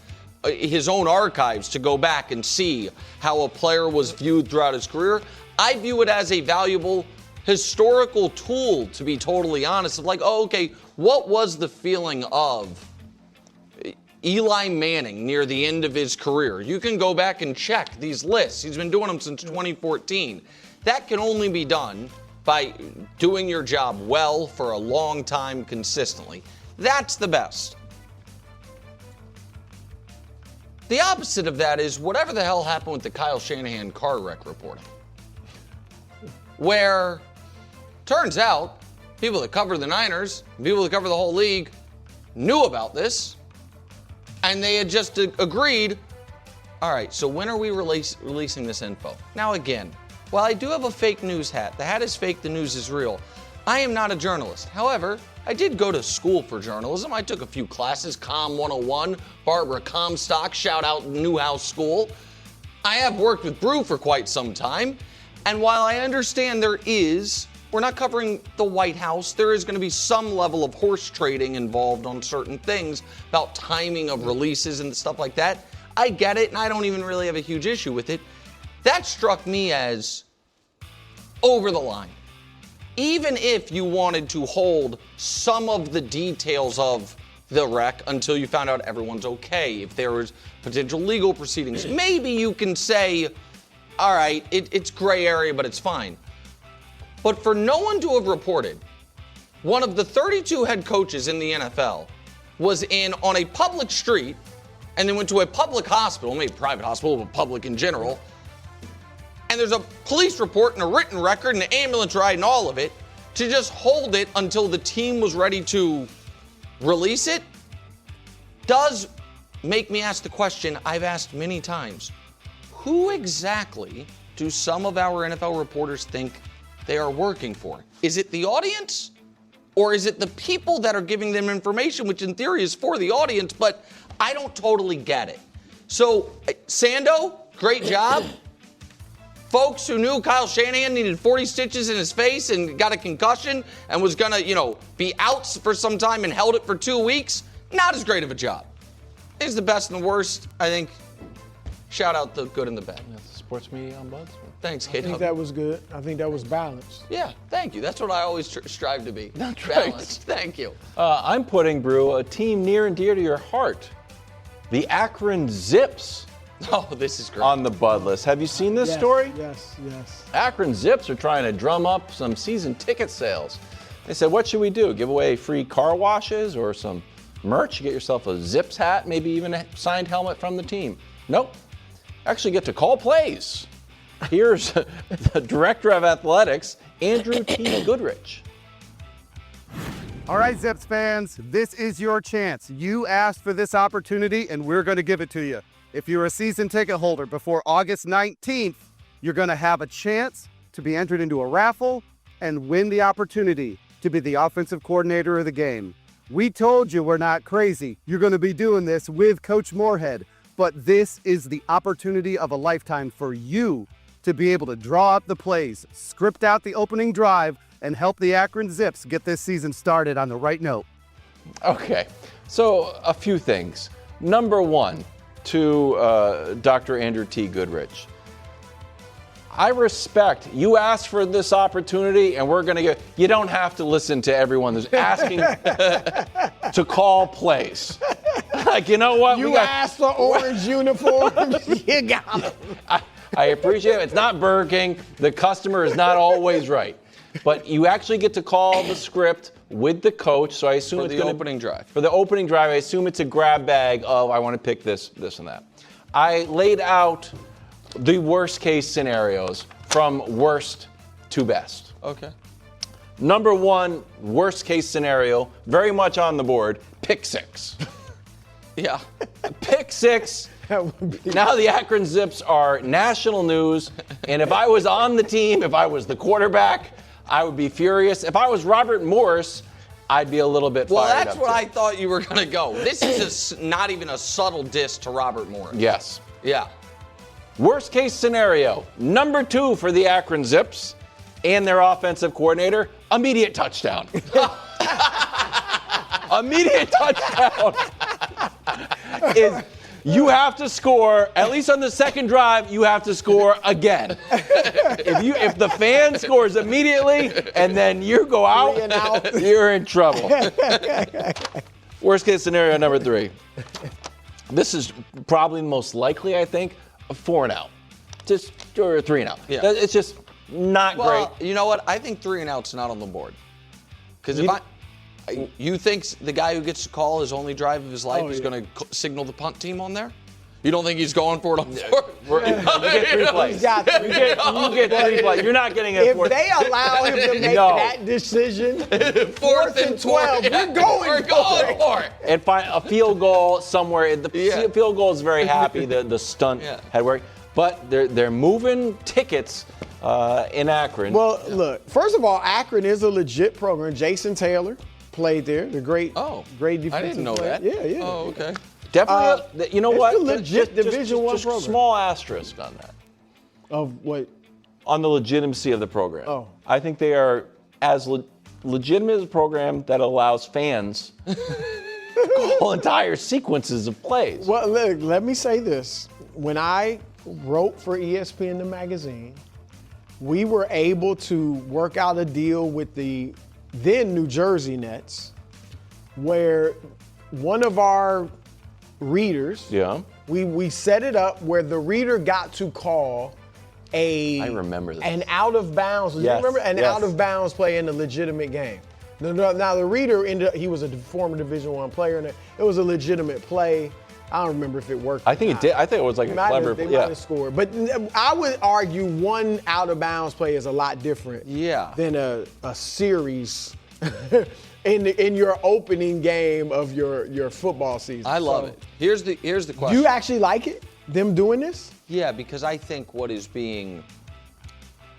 Speaker 4: his own archives to go back and see how a player was viewed throughout his career. I view it as a valuable historical tool, to be totally honest, of like, oh, okay, what was the feeling of Eli Manning near the end of his career? You can go back and check these lists. He's been doing them since 2014. That can only be done by doing your job well for a long time consistently. That's the best. The opposite of that is whatever the hell happened with the Kyle Shanahan car wreck reporting, where turns out people that cover the Niners, people that cover the whole league knew about this, and they had just agreed, all right, so when are we releasing this info? Now again, while I do have a fake news hat, the hat is fake, the news is real, I am not a journalist. However, I did go to school for journalism. I took a few classes, Com 101, Barbara Comstock, shout out Newhouse School. I have worked with Brew for quite some time, and while I understand we're not covering the White House, there is going to be some level of horse trading involved on certain things about timing of releases and stuff like that. I get it, and I don't even really have a huge issue with it. That struck me as over the line. Even if you wanted to hold some of the details of the wreck until you found out everyone's okay, if there was potential legal proceedings, maybe you can say, all right, it's gray area, but it's fine. But for no one to have reported, one of the 32 head coaches in the NFL was on a public street and then went to a public hospital, maybe private hospital, but public in general, and there's a police report and a written record and an ambulance ride and all of it, to just hold it until the team was ready to release it, does make me ask the question I've asked many times. Who exactly do some of our NFL reporters think they are working for? Is it the audience? Or is it the people that are giving them information, which in theory is for the audience, but I don't totally get it. So, Sando, great job. Folks who knew Kyle Shanahan needed 40 stitches in his face and got a concussion and was going to, be out for some time and held it for 2 weeks, not as great of a job. It's the best and the worst, I think. Shout out the good and the bad.
Speaker 3: That's the Sports Media Ombudsman.
Speaker 4: Thanks,
Speaker 5: I
Speaker 4: Kate.
Speaker 5: think that was good. I think that was balanced.
Speaker 4: Yeah, thank you. That's what I always strive to be.
Speaker 3: That's
Speaker 4: balanced.
Speaker 3: right.
Speaker 4: Thank you.
Speaker 3: I'm putting, Brew, a team near and dear to your heart. The Akron Zips.
Speaker 4: Oh, this is great.
Speaker 3: On the Bud list. Have you seen this story?
Speaker 5: Yes.
Speaker 3: Akron Zips are trying to drum up some season ticket sales. They said, what should we do? Give away free car washes or some merch? You get yourself a Zips hat, maybe even a signed helmet from the team. Nope. Actually get to call plays. Here's the Director of Athletics, Andrew T. Goodrich.
Speaker 12: All right, Zips fans, this is your chance. You asked for this opportunity, and we're going to give it to you. If you're a season ticket holder before August 19th, you're going to have a chance to be entered into a raffle and win the opportunity to be the offensive coordinator of the game. We told you we're not crazy. You're going to be doing this with Coach Moorhead. But this is the opportunity of a lifetime for you to be able to draw up the plays, script out the opening drive, and help the Akron Zips get this season started on the right note.
Speaker 3: Okay, so a few things. Number one, to Dr. Andrew T. Goodrich. I respect you asked for this opportunity, and we're going to get. You don't have to listen to everyone that's asking to call plays. Like, you know what?
Speaker 5: You asked for orange uniforms. You got them.
Speaker 3: I appreciate it. It's not Burger King. The customer is not always right. But you actually get to call the script with the coach, so I assume it's going to
Speaker 4: opening drive.
Speaker 3: For the opening drive, I assume it's a grab bag of I want to pick this, and that. I laid out the worst case scenarios from worst to best.
Speaker 4: Okay.
Speaker 3: Number one, worst case scenario, very much on the board, pick six.
Speaker 4: Yeah.
Speaker 3: Pick six. Now the Akron Zips are national news, and if I was on the team, if I was the quarterback, I would be furious. If I was Robert Morris, I'd be a little bit fired up.
Speaker 4: Well, that's what I thought you were going to go. This is not even a subtle diss to Robert Morris.
Speaker 3: Yes.
Speaker 4: Yeah.
Speaker 3: Worst case scenario, number two for the Akron Zips and their offensive coordinator, immediate touchdown. Immediate touchdown is you have to score, at least on the second drive, you have to score again. If the fan scores immediately and then you go out, you're in trouble. Worst case scenario number three. This is probably the most likely, I think, a 4-and-out. Or 3-and-out.
Speaker 4: Yeah.
Speaker 3: It's just not great.
Speaker 4: Well, you know what? I think 3-and-out's not on the board. Because you think the guy who gets to call his only drive of his life is going to signal the punt team on there? You don't think he's going for it on fourth?
Speaker 3: You get 3 plays. You get 3 plays. You're not getting it.
Speaker 5: If they allow him to make that decision, 4th and 12, we're going for it.
Speaker 3: And find a field goal somewhere. The field goal is very happy. The stunt had worked. But they're moving tickets in Akron.
Speaker 5: Well, look, first of all, Akron is a legit program. Jason Taylor played there, the great defensive
Speaker 4: I didn't know
Speaker 5: player.
Speaker 4: that.
Speaker 5: Yeah.
Speaker 4: Oh, okay.
Speaker 3: Definitely, you know what?
Speaker 5: It's a legit Division I program.
Speaker 3: Small asterisk on that.
Speaker 5: Of what?
Speaker 3: On the legitimacy of the program.
Speaker 5: Oh.
Speaker 3: I think they are as legitimate as a program that allows fans call entire sequences of plays.
Speaker 5: Well, look, let me say this. When I wrote for ESPN the magazine, we were able to work out a deal with the then New Jersey Nets where one of our readers, we set it up where the reader got to call
Speaker 3: I remember that.
Speaker 5: an out of bounds. You remember an out of bounds play in a legitimate game. Now the reader he was a former Division I player, and it was a legitimate play. I don't remember if it worked.
Speaker 3: I think it did. I think it was like a clever play.
Speaker 5: They might have scored. But I would argue one out of bounds play is a lot different than a series in your opening game of your football season.
Speaker 4: I love it. Here's the question.
Speaker 5: Do you actually like it? Them doing this?
Speaker 4: Yeah, because I think what is being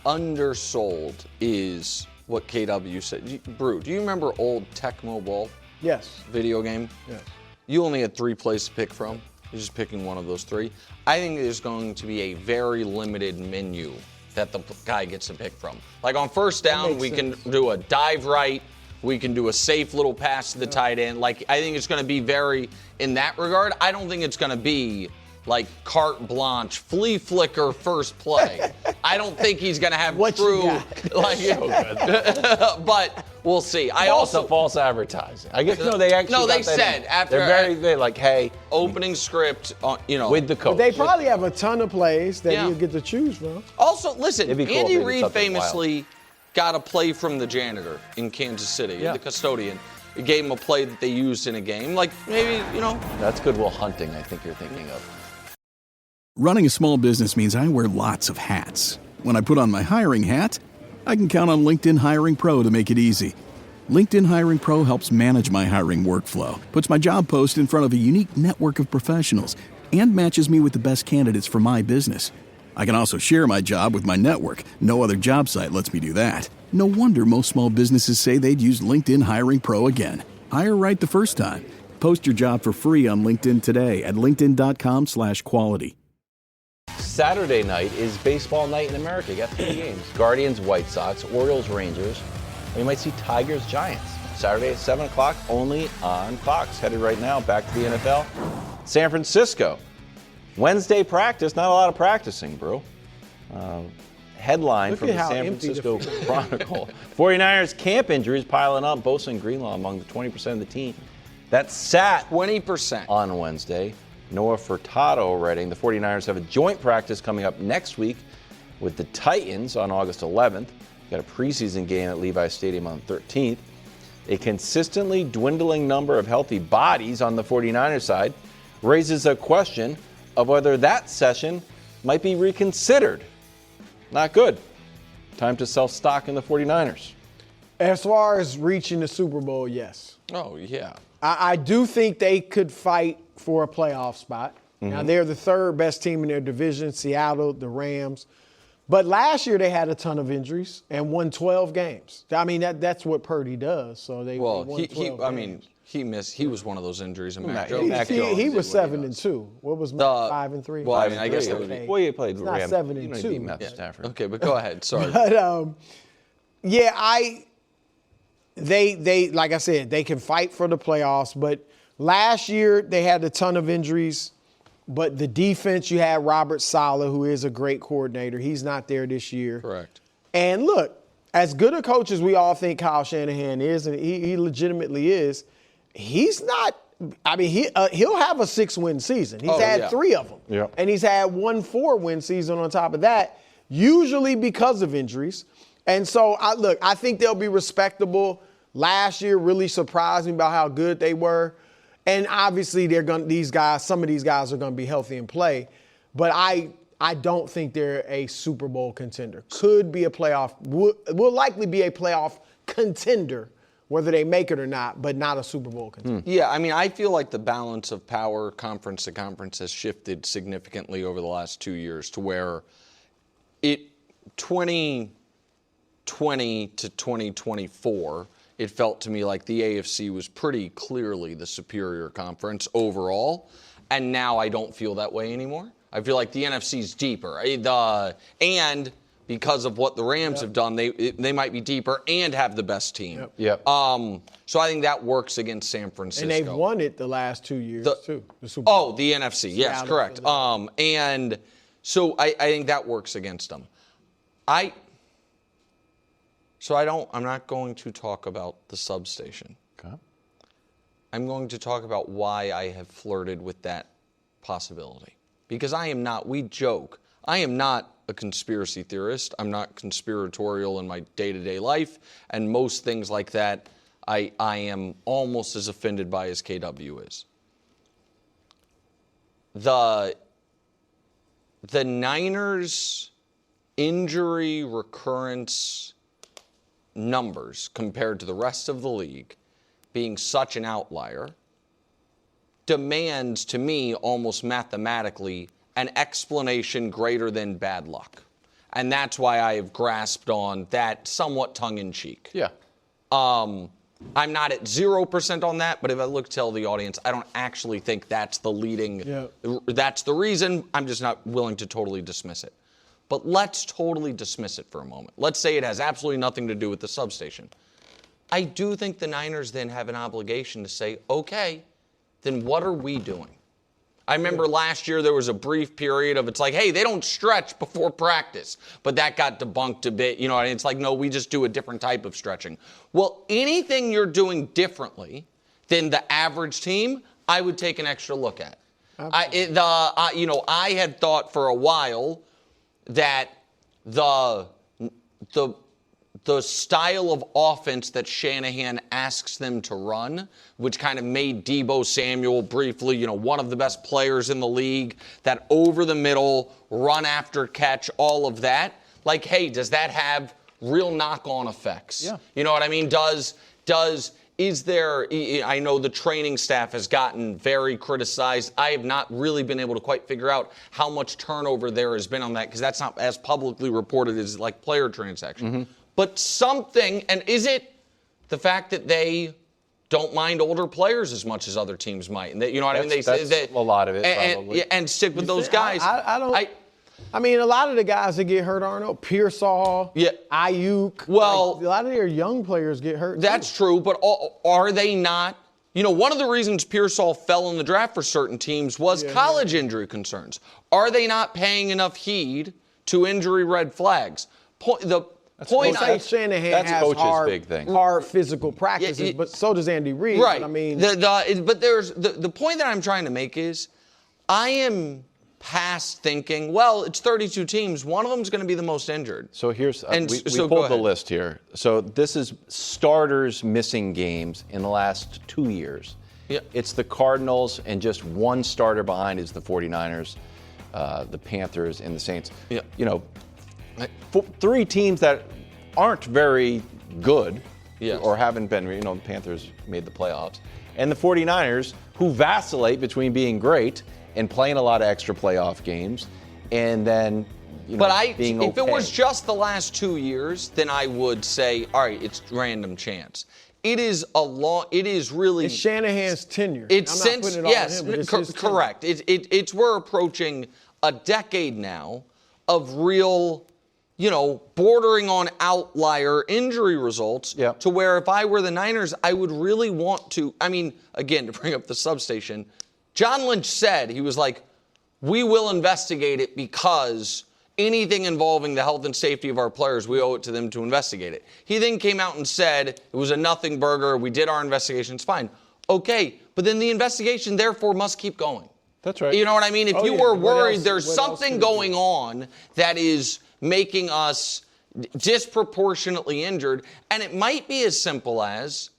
Speaker 4: undersold is what KW said. Brew, do you remember old Tecmo Bowl?
Speaker 5: Yes.
Speaker 4: Video game?
Speaker 5: Yes.
Speaker 4: You only had 3 plays to pick from. You're just picking one of those 3. I think there's going to be a very limited menu that the guy gets to pick from. Like on first down, we can do a dive right. We can do a safe little pass to the tight end. Like, I think it's going to be very, in that regard, I don't think it's going to be like carte blanche, flea flicker first play. I don't think he's going to have true, like, but we'll see.
Speaker 3: False advertising. I guess they actually.
Speaker 4: No, they said after
Speaker 3: they're like, hey,
Speaker 4: opening script,
Speaker 3: with the coach.
Speaker 5: But they probably have a ton of plays that you get to choose from.
Speaker 4: Also, listen,
Speaker 3: It'd be cool
Speaker 4: Andy Reid famously got a play from the janitor in Kansas City, the custodian. It gave him a play that they used in a game. Like, maybe,
Speaker 3: That's Good Will Hunting, I think you're thinking of.
Speaker 1: Running a small business means I wear lots of hats. When I put on my hiring hat, I can count on LinkedIn Hiring Pro to make it easy. LinkedIn Hiring Pro helps manage my hiring workflow, puts my job post in front of a unique network of professionals, and matches me with the best candidates for my business. I can also share my job with my network. No other job site lets me do that. No wonder most small businesses say they'd use LinkedIn Hiring Pro again. Hire right the first time. Post your job for free on LinkedIn today at linkedin.com/quality.
Speaker 3: Saturday night is baseball night in America. You got 3 games. Guardians, White Sox, Orioles, Rangers. And you might see Tigers, Giants. Saturday at 7 o'clock, only on Fox. Headed right now back to the NFL. San Francisco. Wednesday practice, not a lot of practicing, bro. Headline from the San Francisco Chronicle. 49ers camp injuries piling up. Bosa and Greenlaw among the 20% of the team that sat
Speaker 4: 20%
Speaker 3: on Wednesday. Noah Furtado writing the 49ers have a joint practice coming up next week with the Titans on August 11th. Got a preseason game at Levi Stadium on the 13th. A consistently dwindling number of healthy bodies on the 49ers side raises a question of whether that session might be reconsidered. Not good. Time to sell stock in the 49ers.
Speaker 5: As far as reaching the Super Bowl, yes.
Speaker 4: Oh, yeah.
Speaker 5: I do think they could fight for a playoff spot. Now, they're the third best team in their division, Seattle, the Rams. But last year they had a ton of injuries and won 12 games. I mean, that's what Purdy does. So they won 12 games.
Speaker 4: He was one of those injuries in Mac
Speaker 5: Jones.
Speaker 4: Jones.
Speaker 5: He was 7-2. What was 5-3?
Speaker 4: Well, I mean, I guess that would be.
Speaker 3: Well, you played
Speaker 5: Rams. Not 7-2.
Speaker 3: Stafford.
Speaker 4: Okay, but go ahead. Sorry.
Speaker 5: But they like I said, they can fight for the playoffs. But last year they had a ton of injuries. But the defense, you had Robert Saleh, who is a great coordinator. He's not there this year.
Speaker 4: Correct.
Speaker 5: And look, as good a coach as we all think Kyle Shanahan is, and he legitimately is, he's not. I mean, he'll have a 6-win season. He's had 3 of them.
Speaker 3: Yep.
Speaker 5: And he's had 1 4-win season on top of that, usually because of injuries. And so, I think they'll be respectable. Last year really surprised me about how good they were. And obviously, some of these guys are going to be healthy and play. But I don't think they're a Super Bowl contender. Could be a playoff, will likely be a playoff contender, whether they make it or not, but not a Super Bowl contender.
Speaker 4: Yeah, I mean, I feel like the balance of power conference to conference has shifted significantly over the last 2 years to where 2020 to 2024, it felt to me like the AFC was pretty clearly the superior conference overall, and now I don't feel that way anymore. I feel like the NFC's deeper, and because of what the Rams have done, they might be deeper and have the best team.
Speaker 3: Yep.
Speaker 4: So I think that works against San Francisco.
Speaker 5: And they've won it the last 2 years too. The Super Bowl.
Speaker 4: The NFC, yes, correct. And so I think that works against them. I'm not going to talk about the substation.
Speaker 3: Okay.
Speaker 4: I'm going to talk about why I have flirted with that possibility. Because we joke, I am not a conspiracy theorist. I'm not conspiratorial in my day-to-day life. And most things like that, I am almost as offended by as KW is. The Niners' injury recurrence numbers compared to the rest of the league being such an outlier demands, to me, almost mathematically, an explanation greater than bad luck. And that's why I have grasped on that somewhat tongue-in-cheek.
Speaker 3: Yeah.
Speaker 4: I'm not at 0% on that, but if I tell the audience, I don't actually think that's the that's the reason. I'm just not willing to totally dismiss it. But let's totally dismiss it for a moment. Let's say it has absolutely nothing to do with the substation. I do think the Niners then have an obligation to say, okay, then what are we doing? I remember last year there was a brief period of it's like, hey, they don't stretch before practice. But that got debunked a bit. And it's like, no, we just do a different type of stretching. Well, anything you're doing differently than the average team, I would take an extra look at. I had thought for a while that the style of offense that Shanahan asks them to run, which kind of made Deebo Samuel briefly, one of the best players in the league, that over the middle, run after catch, all of that. Like, hey, does that have real knock-on effects?
Speaker 3: Yeah.
Speaker 4: You know what I mean? Is there, I know the training staff has gotten very criticized. I have not really been able to quite figure out how much turnover there has been on that, because that's not as publicly reported as like player transaction. Mm-hmm. But something, and is it the fact that they don't mind older players as much as other teams might. And you know what I mean?
Speaker 3: That's a lot of it, probably.
Speaker 4: And stick with those guys.
Speaker 5: I mean, a lot of the guys that get hurt aren't Pearsall, Ayuk.
Speaker 4: Well,
Speaker 5: a lot of their young players get hurt.
Speaker 4: That's true, but are they not? You know, one of the reasons Pearsall fell in the draft for certain teams was college injury concerns. Are they not paying enough heed to injury red flags?
Speaker 5: Shanahan has hard physical practices, but so does Andy Reid.
Speaker 4: Right.
Speaker 5: But I mean,
Speaker 4: but there's the point that I'm trying to make is, I am past thinking, well, it's 32 teams. One of them is going to be the most injured.
Speaker 3: So here's we pulled the list here. So this is starters missing games in the last 2 years.
Speaker 4: Yeah.
Speaker 3: It's the Cardinals, and just one starter behind is the 49ers, the Panthers, and the Saints.
Speaker 4: Yeah.
Speaker 3: You know, 3 teams that aren't very good or haven't been. You know, the Panthers made the playoffs. And the 49ers, who vacillate between being great and playing a lot of extra playoff games, and then being okay.
Speaker 4: If it was just the last 2 years, then I would say, all right, it's random chance. It is really.
Speaker 5: It's Shanahan's tenure.
Speaker 4: It's
Speaker 5: I'm not putting it all on him, but it's his tenure.
Speaker 4: Correct. It's we're approaching a decade now of real, bordering on outlier injury results. To where if I were the Niners, I would really want to. I mean, again, to bring up the substation, John Lynch said, he was like, we will investigate it because anything involving the health and safety of our players, we owe it to them to investigate it. He then came out and said it was a nothing burger. We did our investigation. It's fine. Okay, but then the investigation therefore must keep going.
Speaker 3: That's right.
Speaker 4: You know what I mean? If you were worried there's something going on that is making us disproportionately injured, and it might be as simple as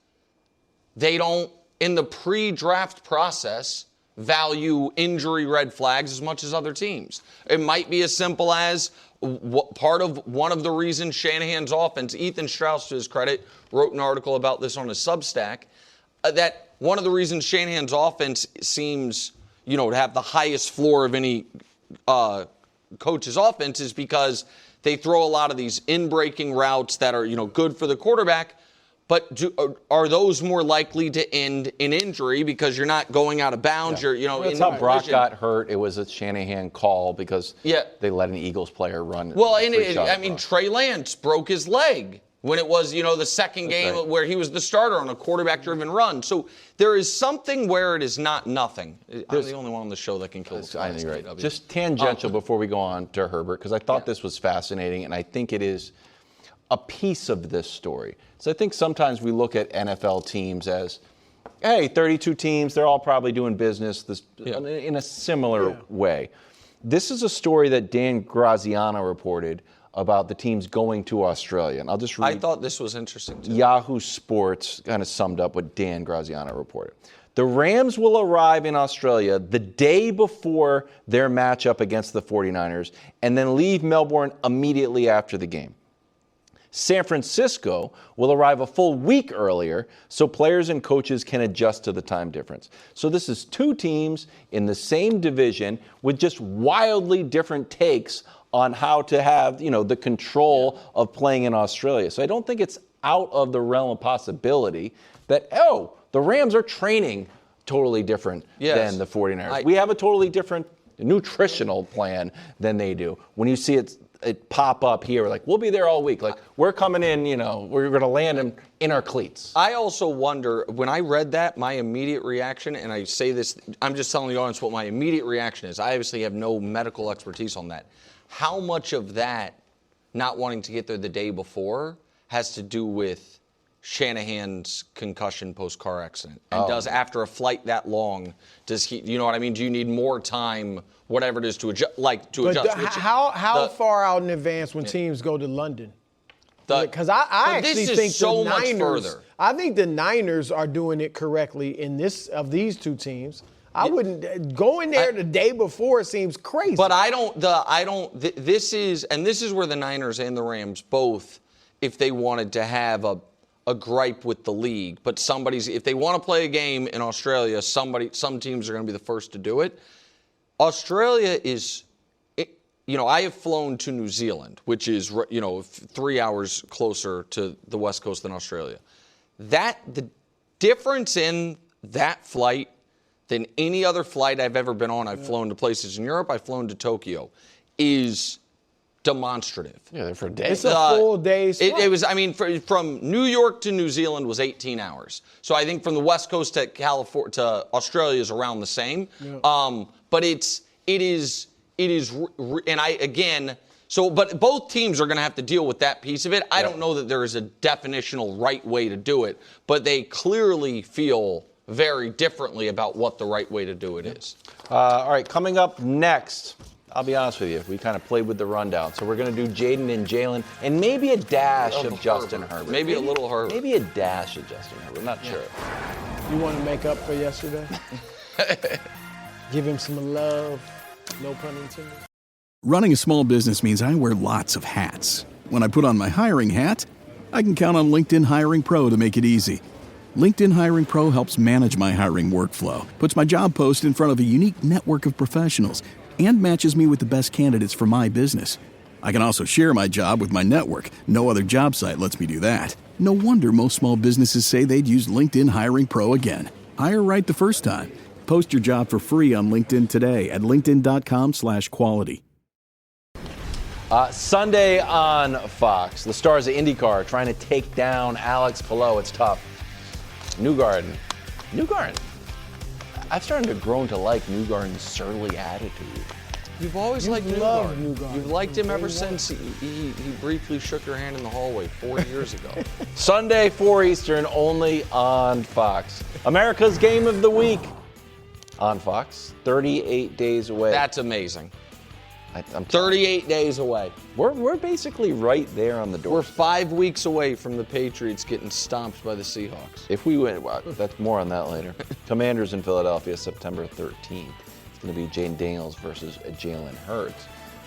Speaker 4: they don't, in the pre-draft process, value injury red flags as much as other teams. It might be as simple as one of the reasons Shanahan's offense, Ethan Strauss, to his credit, wrote an article about this on his Substack, that one of the reasons Shanahan's offense seems, to have the highest floor of any coach's offense is because they throw a lot of these in-breaking routes that are, good for the quarterback. But are those more likely to end in injury because you're not going out of bounds?
Speaker 3: Yeah.
Speaker 4: You're,
Speaker 3: That's how Brock got hurt. It was a Shanahan call because they let an Eagles player run.
Speaker 4: Well, Trey Lance broke his leg when it was, the second game where he was the starter on a quarterback-driven run. So there is something where it is not nothing. I'm the only one on the show that can kill this.
Speaker 3: I think right. Just tangential before we go on to Herbert, because I thought this was fascinating, and I think it is a piece of this story. So I think sometimes we look at NFL teams as, hey, 32 teams, they're all probably doing business in a similar way. This is a story that Dan Graziano reported about the teams going to Australia. And I'll just read.
Speaker 4: I thought this was interesting, too.
Speaker 3: Yahoo Sports kind of summed up what Dan Graziano reported. The Rams will arrive in Australia the day before their matchup against the 49ers and then leave Melbourne immediately after the game. San Francisco will arrive a full week earlier so players and coaches can adjust to the time difference. So this is 2 teams in the same division with just wildly different takes on how to have, the control of playing in Australia. So I don't think it's out of the realm of possibility that, the Rams are training totally different than the 49ers. We have a totally different nutritional plan than they do. When you see it pop up here, like, we'll be there all week. Like, we're coming in, we're going to land in our cleats.
Speaker 4: I also wonder, when I read that, my immediate reaction, and I say this, I'm just telling the audience what my immediate reaction is. I obviously have no medical expertise on that. How much of that not wanting to get there the day before has to do with Shanahan's concussion post-car accident? And does, after a flight that long, does he, you know what I mean? Do you need more time, whatever it is, to adjust?
Speaker 5: How far out in advance when teams go to London? Because I actually think
Speaker 4: so
Speaker 5: the
Speaker 4: much
Speaker 5: Niners,
Speaker 4: further.
Speaker 5: I think the Niners are doing it correctly in these 2 teams. I wouldn't go in there the day before. It seems crazy.
Speaker 4: But this is where the Niners and the Rams both, if they wanted to have a gripe with the league, but if they want to play a game in Australia, some teams are going to be the first to do it. Australia is, I have flown to New Zealand, which is, 3 hours closer to the West Coast than Australia. difference in that flight than any other flight I've ever been on. I've flown to places in Europe. I've flown to Tokyo. Is demonstrative.
Speaker 3: Yeah, they're for days.
Speaker 5: It's a full day's flight.
Speaker 4: It was, I mean, from New York to New Zealand was 18 hours. So I think from the West Coast to California to Australia is around the same. Yeah. But it is, and I, again, so, but both teams are going to have to deal with that piece of it. I don't know that there is a definitional right way to do it, but they clearly feel very differently about what the right way to do it is.
Speaker 3: All right, coming up next, I'll be honest with you, we kind of played with the rundown. So we're going to do Jayden and Jalen and maybe a dash of Justin Herbert.
Speaker 4: Maybe a little Herbert.
Speaker 3: Maybe a dash of Justin Herbert. I'm not sure.
Speaker 5: You want to make up for yesterday? Give him some love. No pun intended.
Speaker 1: Running a small business means I wear lots of hats. When I put on my hiring hat, I can count on LinkedIn Hiring Pro to make it easy. LinkedIn Hiring Pro helps manage my hiring workflow, puts my job post in front of a unique network of professionals, and matches me with the best candidates for my business. I can also share my job with my network. No other job site lets me do that. No wonder most small businesses say they'd use LinkedIn Hiring Pro again. Hire right the first time. Post your job for free on LinkedIn today at linkedin.com/quality.
Speaker 3: Sunday on Fox, the stars of IndyCar trying to take down Alex Palou. It's tough. Newgarden. I've started to grow to like Newgarden's surly attitude.
Speaker 4: You've always liked Newgarden. You've liked him ever since he briefly shook your hand in the hallway 4 years ago.
Speaker 3: Sunday, 4 Eastern, only on Fox. America's Game of the Week on Fox. 38 days away.
Speaker 4: That's amazing.
Speaker 3: I'm
Speaker 4: 38 days away.
Speaker 3: We're basically right there on the door.
Speaker 4: We're 5 weeks away from the Patriots getting stomped by the Seahawks.
Speaker 3: If we win, well, that's more on that later. Commanders in Philadelphia, September 13th. It's going to be Jayden Daniels versus Jalen Hurts.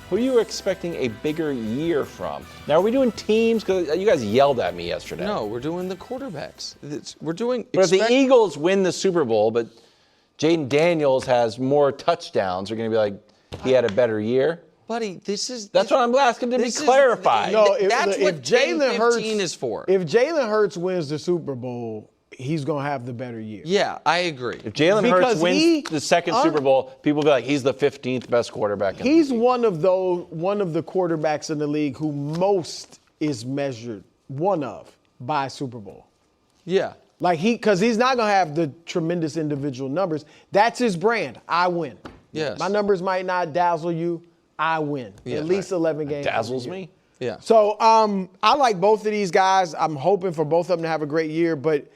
Speaker 3: Who are you expecting a bigger year from? Now, are we doing teams? Because you guys yelled at me yesterday.
Speaker 4: No, we're doing the quarterbacks.
Speaker 3: But if the Eagles win the Super Bowl, but Jayden Daniels has more touchdowns, you're going to be like, he had a better year?
Speaker 4: Buddy,
Speaker 3: that's what I'm asking to be clarified.
Speaker 5: No,
Speaker 4: that's what Jalen Hurts is for.
Speaker 5: If Jalen Hurts wins the Super Bowl, he's going to have the better year.
Speaker 4: Yeah, I agree.
Speaker 3: If Jalen Hurts wins the second Super Bowl, people will be like, he's the 15th best quarterback in the league.
Speaker 5: He's one of the quarterbacks in the league who most is measured, by Super Bowl.
Speaker 4: Yeah.
Speaker 5: Because he's not going to have the tremendous individual numbers. That's his brand. I win.
Speaker 4: Yes.
Speaker 5: My numbers might not dazzle you. I win.
Speaker 4: Yeah,
Speaker 5: at least 11 games.
Speaker 3: Dazzles me?
Speaker 4: Yeah.
Speaker 5: So I like both of these guys. I'm hoping for both of them to have a great year. But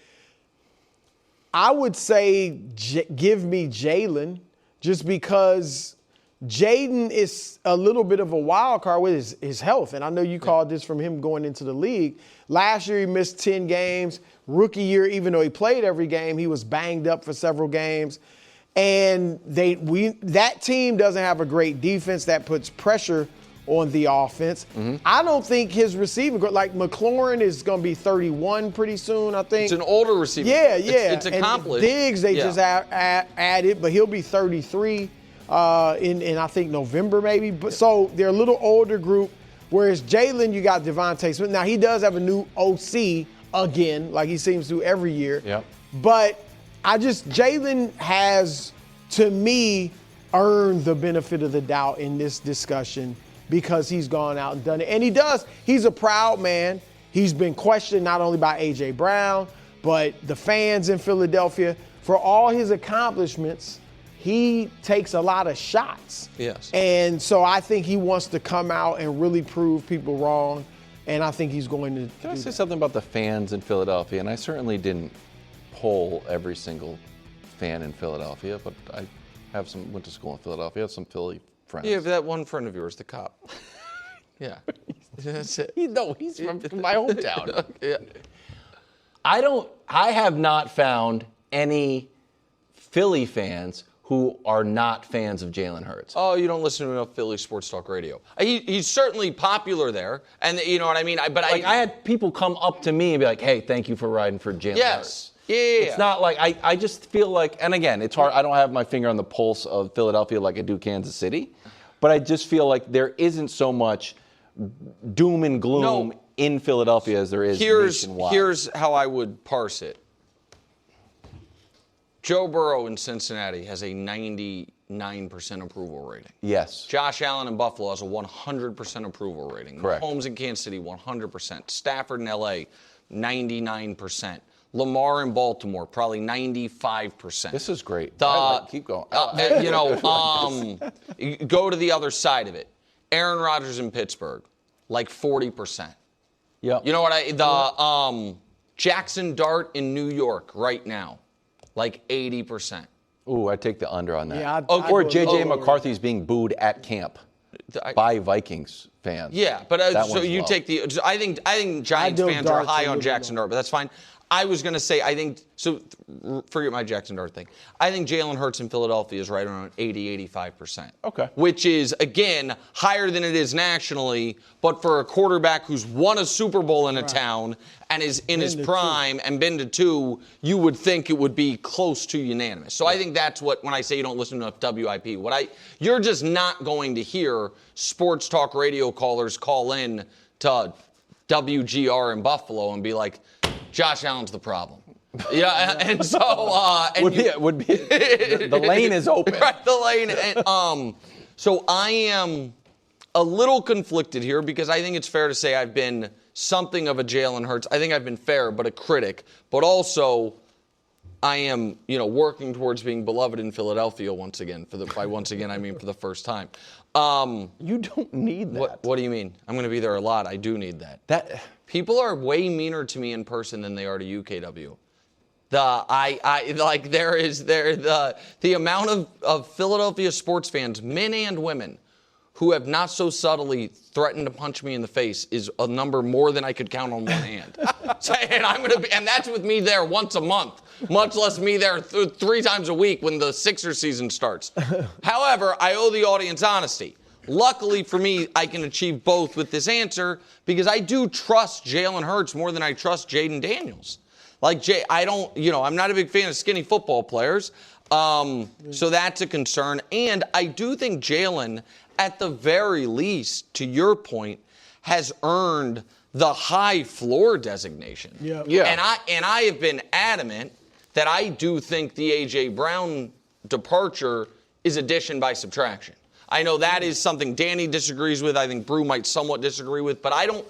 Speaker 5: I would say give me Jalen just because Jayden is a little bit of a wild card with his health. And I know you called this from him going into the league. Last year he missed 10 games. Rookie year, even though he played every game, he was banged up for several games. And that team doesn't have a great defense that puts pressure on the offense. Mm-hmm. I don't think his receiver, like McLaurin is going to be 31 pretty soon, I think.
Speaker 4: It's an older receiver.
Speaker 5: Yeah.
Speaker 4: It's accomplished.
Speaker 5: And Diggs, they just added, but he'll be 33 in I think November maybe. But so they're a little older group, whereas Jalen, you got Devontae Smith. Now, he does have a new OC again, like he seems to every year.
Speaker 3: Yep.
Speaker 5: But Jalen has, to me, earned the benefit of the doubt in this discussion because he's gone out and done it. And he does. He's a proud man. He's been questioned not only by A.J. Brown, but the fans in Philadelphia. For all his accomplishments, he takes a lot of shots.
Speaker 4: Yes.
Speaker 5: And so I think he wants to come out and really prove people wrong. And I think he's going to
Speaker 3: Can I say something about the fans in Philadelphia? And I certainly didn't poll every single fan in Philadelphia, but I went to school in Philadelphia. I have some Philly friends.
Speaker 4: Yeah, that one friend of yours, the cop. Yeah. That's it.
Speaker 3: He's from my hometown.
Speaker 4: Yeah.
Speaker 3: I have not found any Philly fans who are not fans of Jalen Hurts.
Speaker 4: Oh, you don't listen to enough Philly sports talk radio. He's certainly popular there, and you know what I mean?
Speaker 3: I had people come up to me and be like, hey, thank you for riding for Jalen Hurts.
Speaker 4: Yes. Yeah.
Speaker 3: It's not like, I just feel like, and again, it's hard, I don't have my finger on the pulse of Philadelphia like I do Kansas City, but I just feel like there isn't so much doom and gloom in Philadelphia as there is nationwide.
Speaker 4: Here's how I would parse it. Joe Burrow in Cincinnati has a 99% approval rating.
Speaker 3: Yes.
Speaker 4: Josh Allen in Buffalo has a 100% approval rating.
Speaker 3: Correct.
Speaker 4: Mahomes in Kansas City, 100%. Stafford in L.A., 99%. Lamar in Baltimore, probably 95%.
Speaker 3: This is great. Keep going.
Speaker 4: You go to the other side of it. Aaron Rodgers in Pittsburgh, like 40%.
Speaker 3: Yeah.
Speaker 4: You know what? Jackson Dart in New York right now, like 80%.
Speaker 3: Ooh, I take the under on that.
Speaker 5: Yeah,
Speaker 3: or J.J. McCarthy's being booed at camp by Vikings fans.
Speaker 4: Yeah, but so you take the. I think Giants fans are high on Jackson Dart, but that's fine. I was going to say, I think, so forget my Jackson Dart thing. I think Jalen Hurts in Philadelphia is right around 85%.
Speaker 3: Okay.
Speaker 4: Which is, again, higher than it is nationally, but for a quarterback who's won a Super Bowl in a town and is in his prime and been to 2, you would think it would be close to unanimous. So I think that's what, when I say you don't listen to enough WIP, you're just not going to hear sports talk radio callers call in to WGR in Buffalo and be like, Josh Allen's the problem. Yeah, and so
Speaker 3: would be the lane is open.
Speaker 4: Right, the lane. And, so I am a little conflicted here because I think it's fair to say I've been something of a Jalen Hurts. I think I've been fair, but a critic. But also, I am, working towards being beloved in Philadelphia once again. By once again, I mean for the first time.
Speaker 3: You don't need that.
Speaker 4: What do you mean? I'm going to be there a lot. I do need that. People are way meaner to me in person than they are to UKW. The amount of Philadelphia sports fans, men and women, who have not so subtly threatened to punch me in the face is a number more than I could count on one hand. And that's with me there once a month, much less me there 3 times a week when the Sixers season starts. However, I owe the audience honesty. Luckily for me, I can achieve both with this answer because I do trust Jalen Hurts more than I trust Jayden Daniels. I'm not a big fan of skinny football players, so that's a concern. And I do think Jalen, at the very least, to your point, has earned the high floor designation.
Speaker 5: Yeah.
Speaker 4: And I have been adamant that I do think the A.J. Brown departure is addition by subtraction. I know that is something Danny disagrees with. I think Brew might somewhat disagree with, but I don't.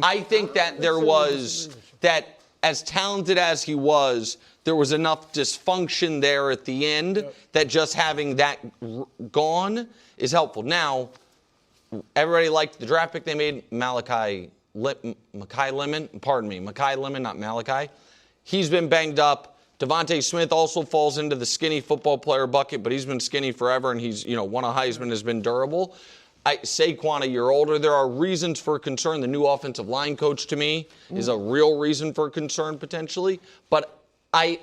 Speaker 4: I think that there was that as talented as he was, there was enough dysfunction there at the end that just having that gone is helpful. Now, everybody liked the draft pick they made, Mekhi Lemon, not Malachi. He's been banged up. Devontae Smith also falls into the skinny football player bucket, but he's been skinny forever, and he's, won a Heisman, has been durable. Saquon, a year older. There are reasons for concern. The new offensive line coach, to me, is a real reason for concern, potentially. But I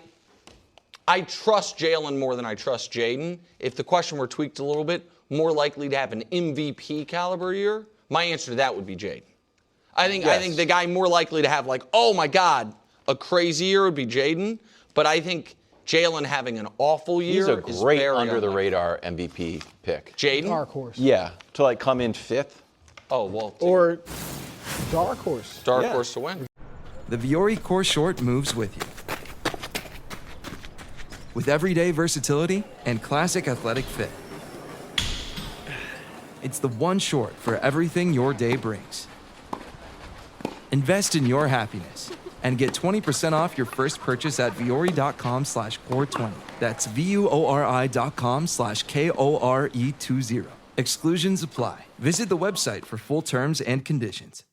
Speaker 4: trust Jalen more than I trust Jayden. If the question were tweaked a little bit, more likely to have an MVP caliber year, my answer to that would be Jayden. I think the guy more likely to have, oh, my God, a crazy year would be Jayden. But I think Jalen having an awful year is
Speaker 3: He's a great
Speaker 4: very
Speaker 3: under-the-radar MVP pick.
Speaker 4: Jayden?
Speaker 5: Dark horse.
Speaker 3: Yeah, to come in 5th.
Speaker 4: Oh, well.
Speaker 5: Or dark horse.
Speaker 4: Dark horse to win.
Speaker 13: The Viore Core Short moves with you. With everyday versatility and classic athletic fit. It's the one short for everything your day brings. Invest in your happiness and get 20% off your first purchase at Viore.com/core20. That's VUORI.com/KORE20. Exclusions apply. Visit the website for full terms and conditions.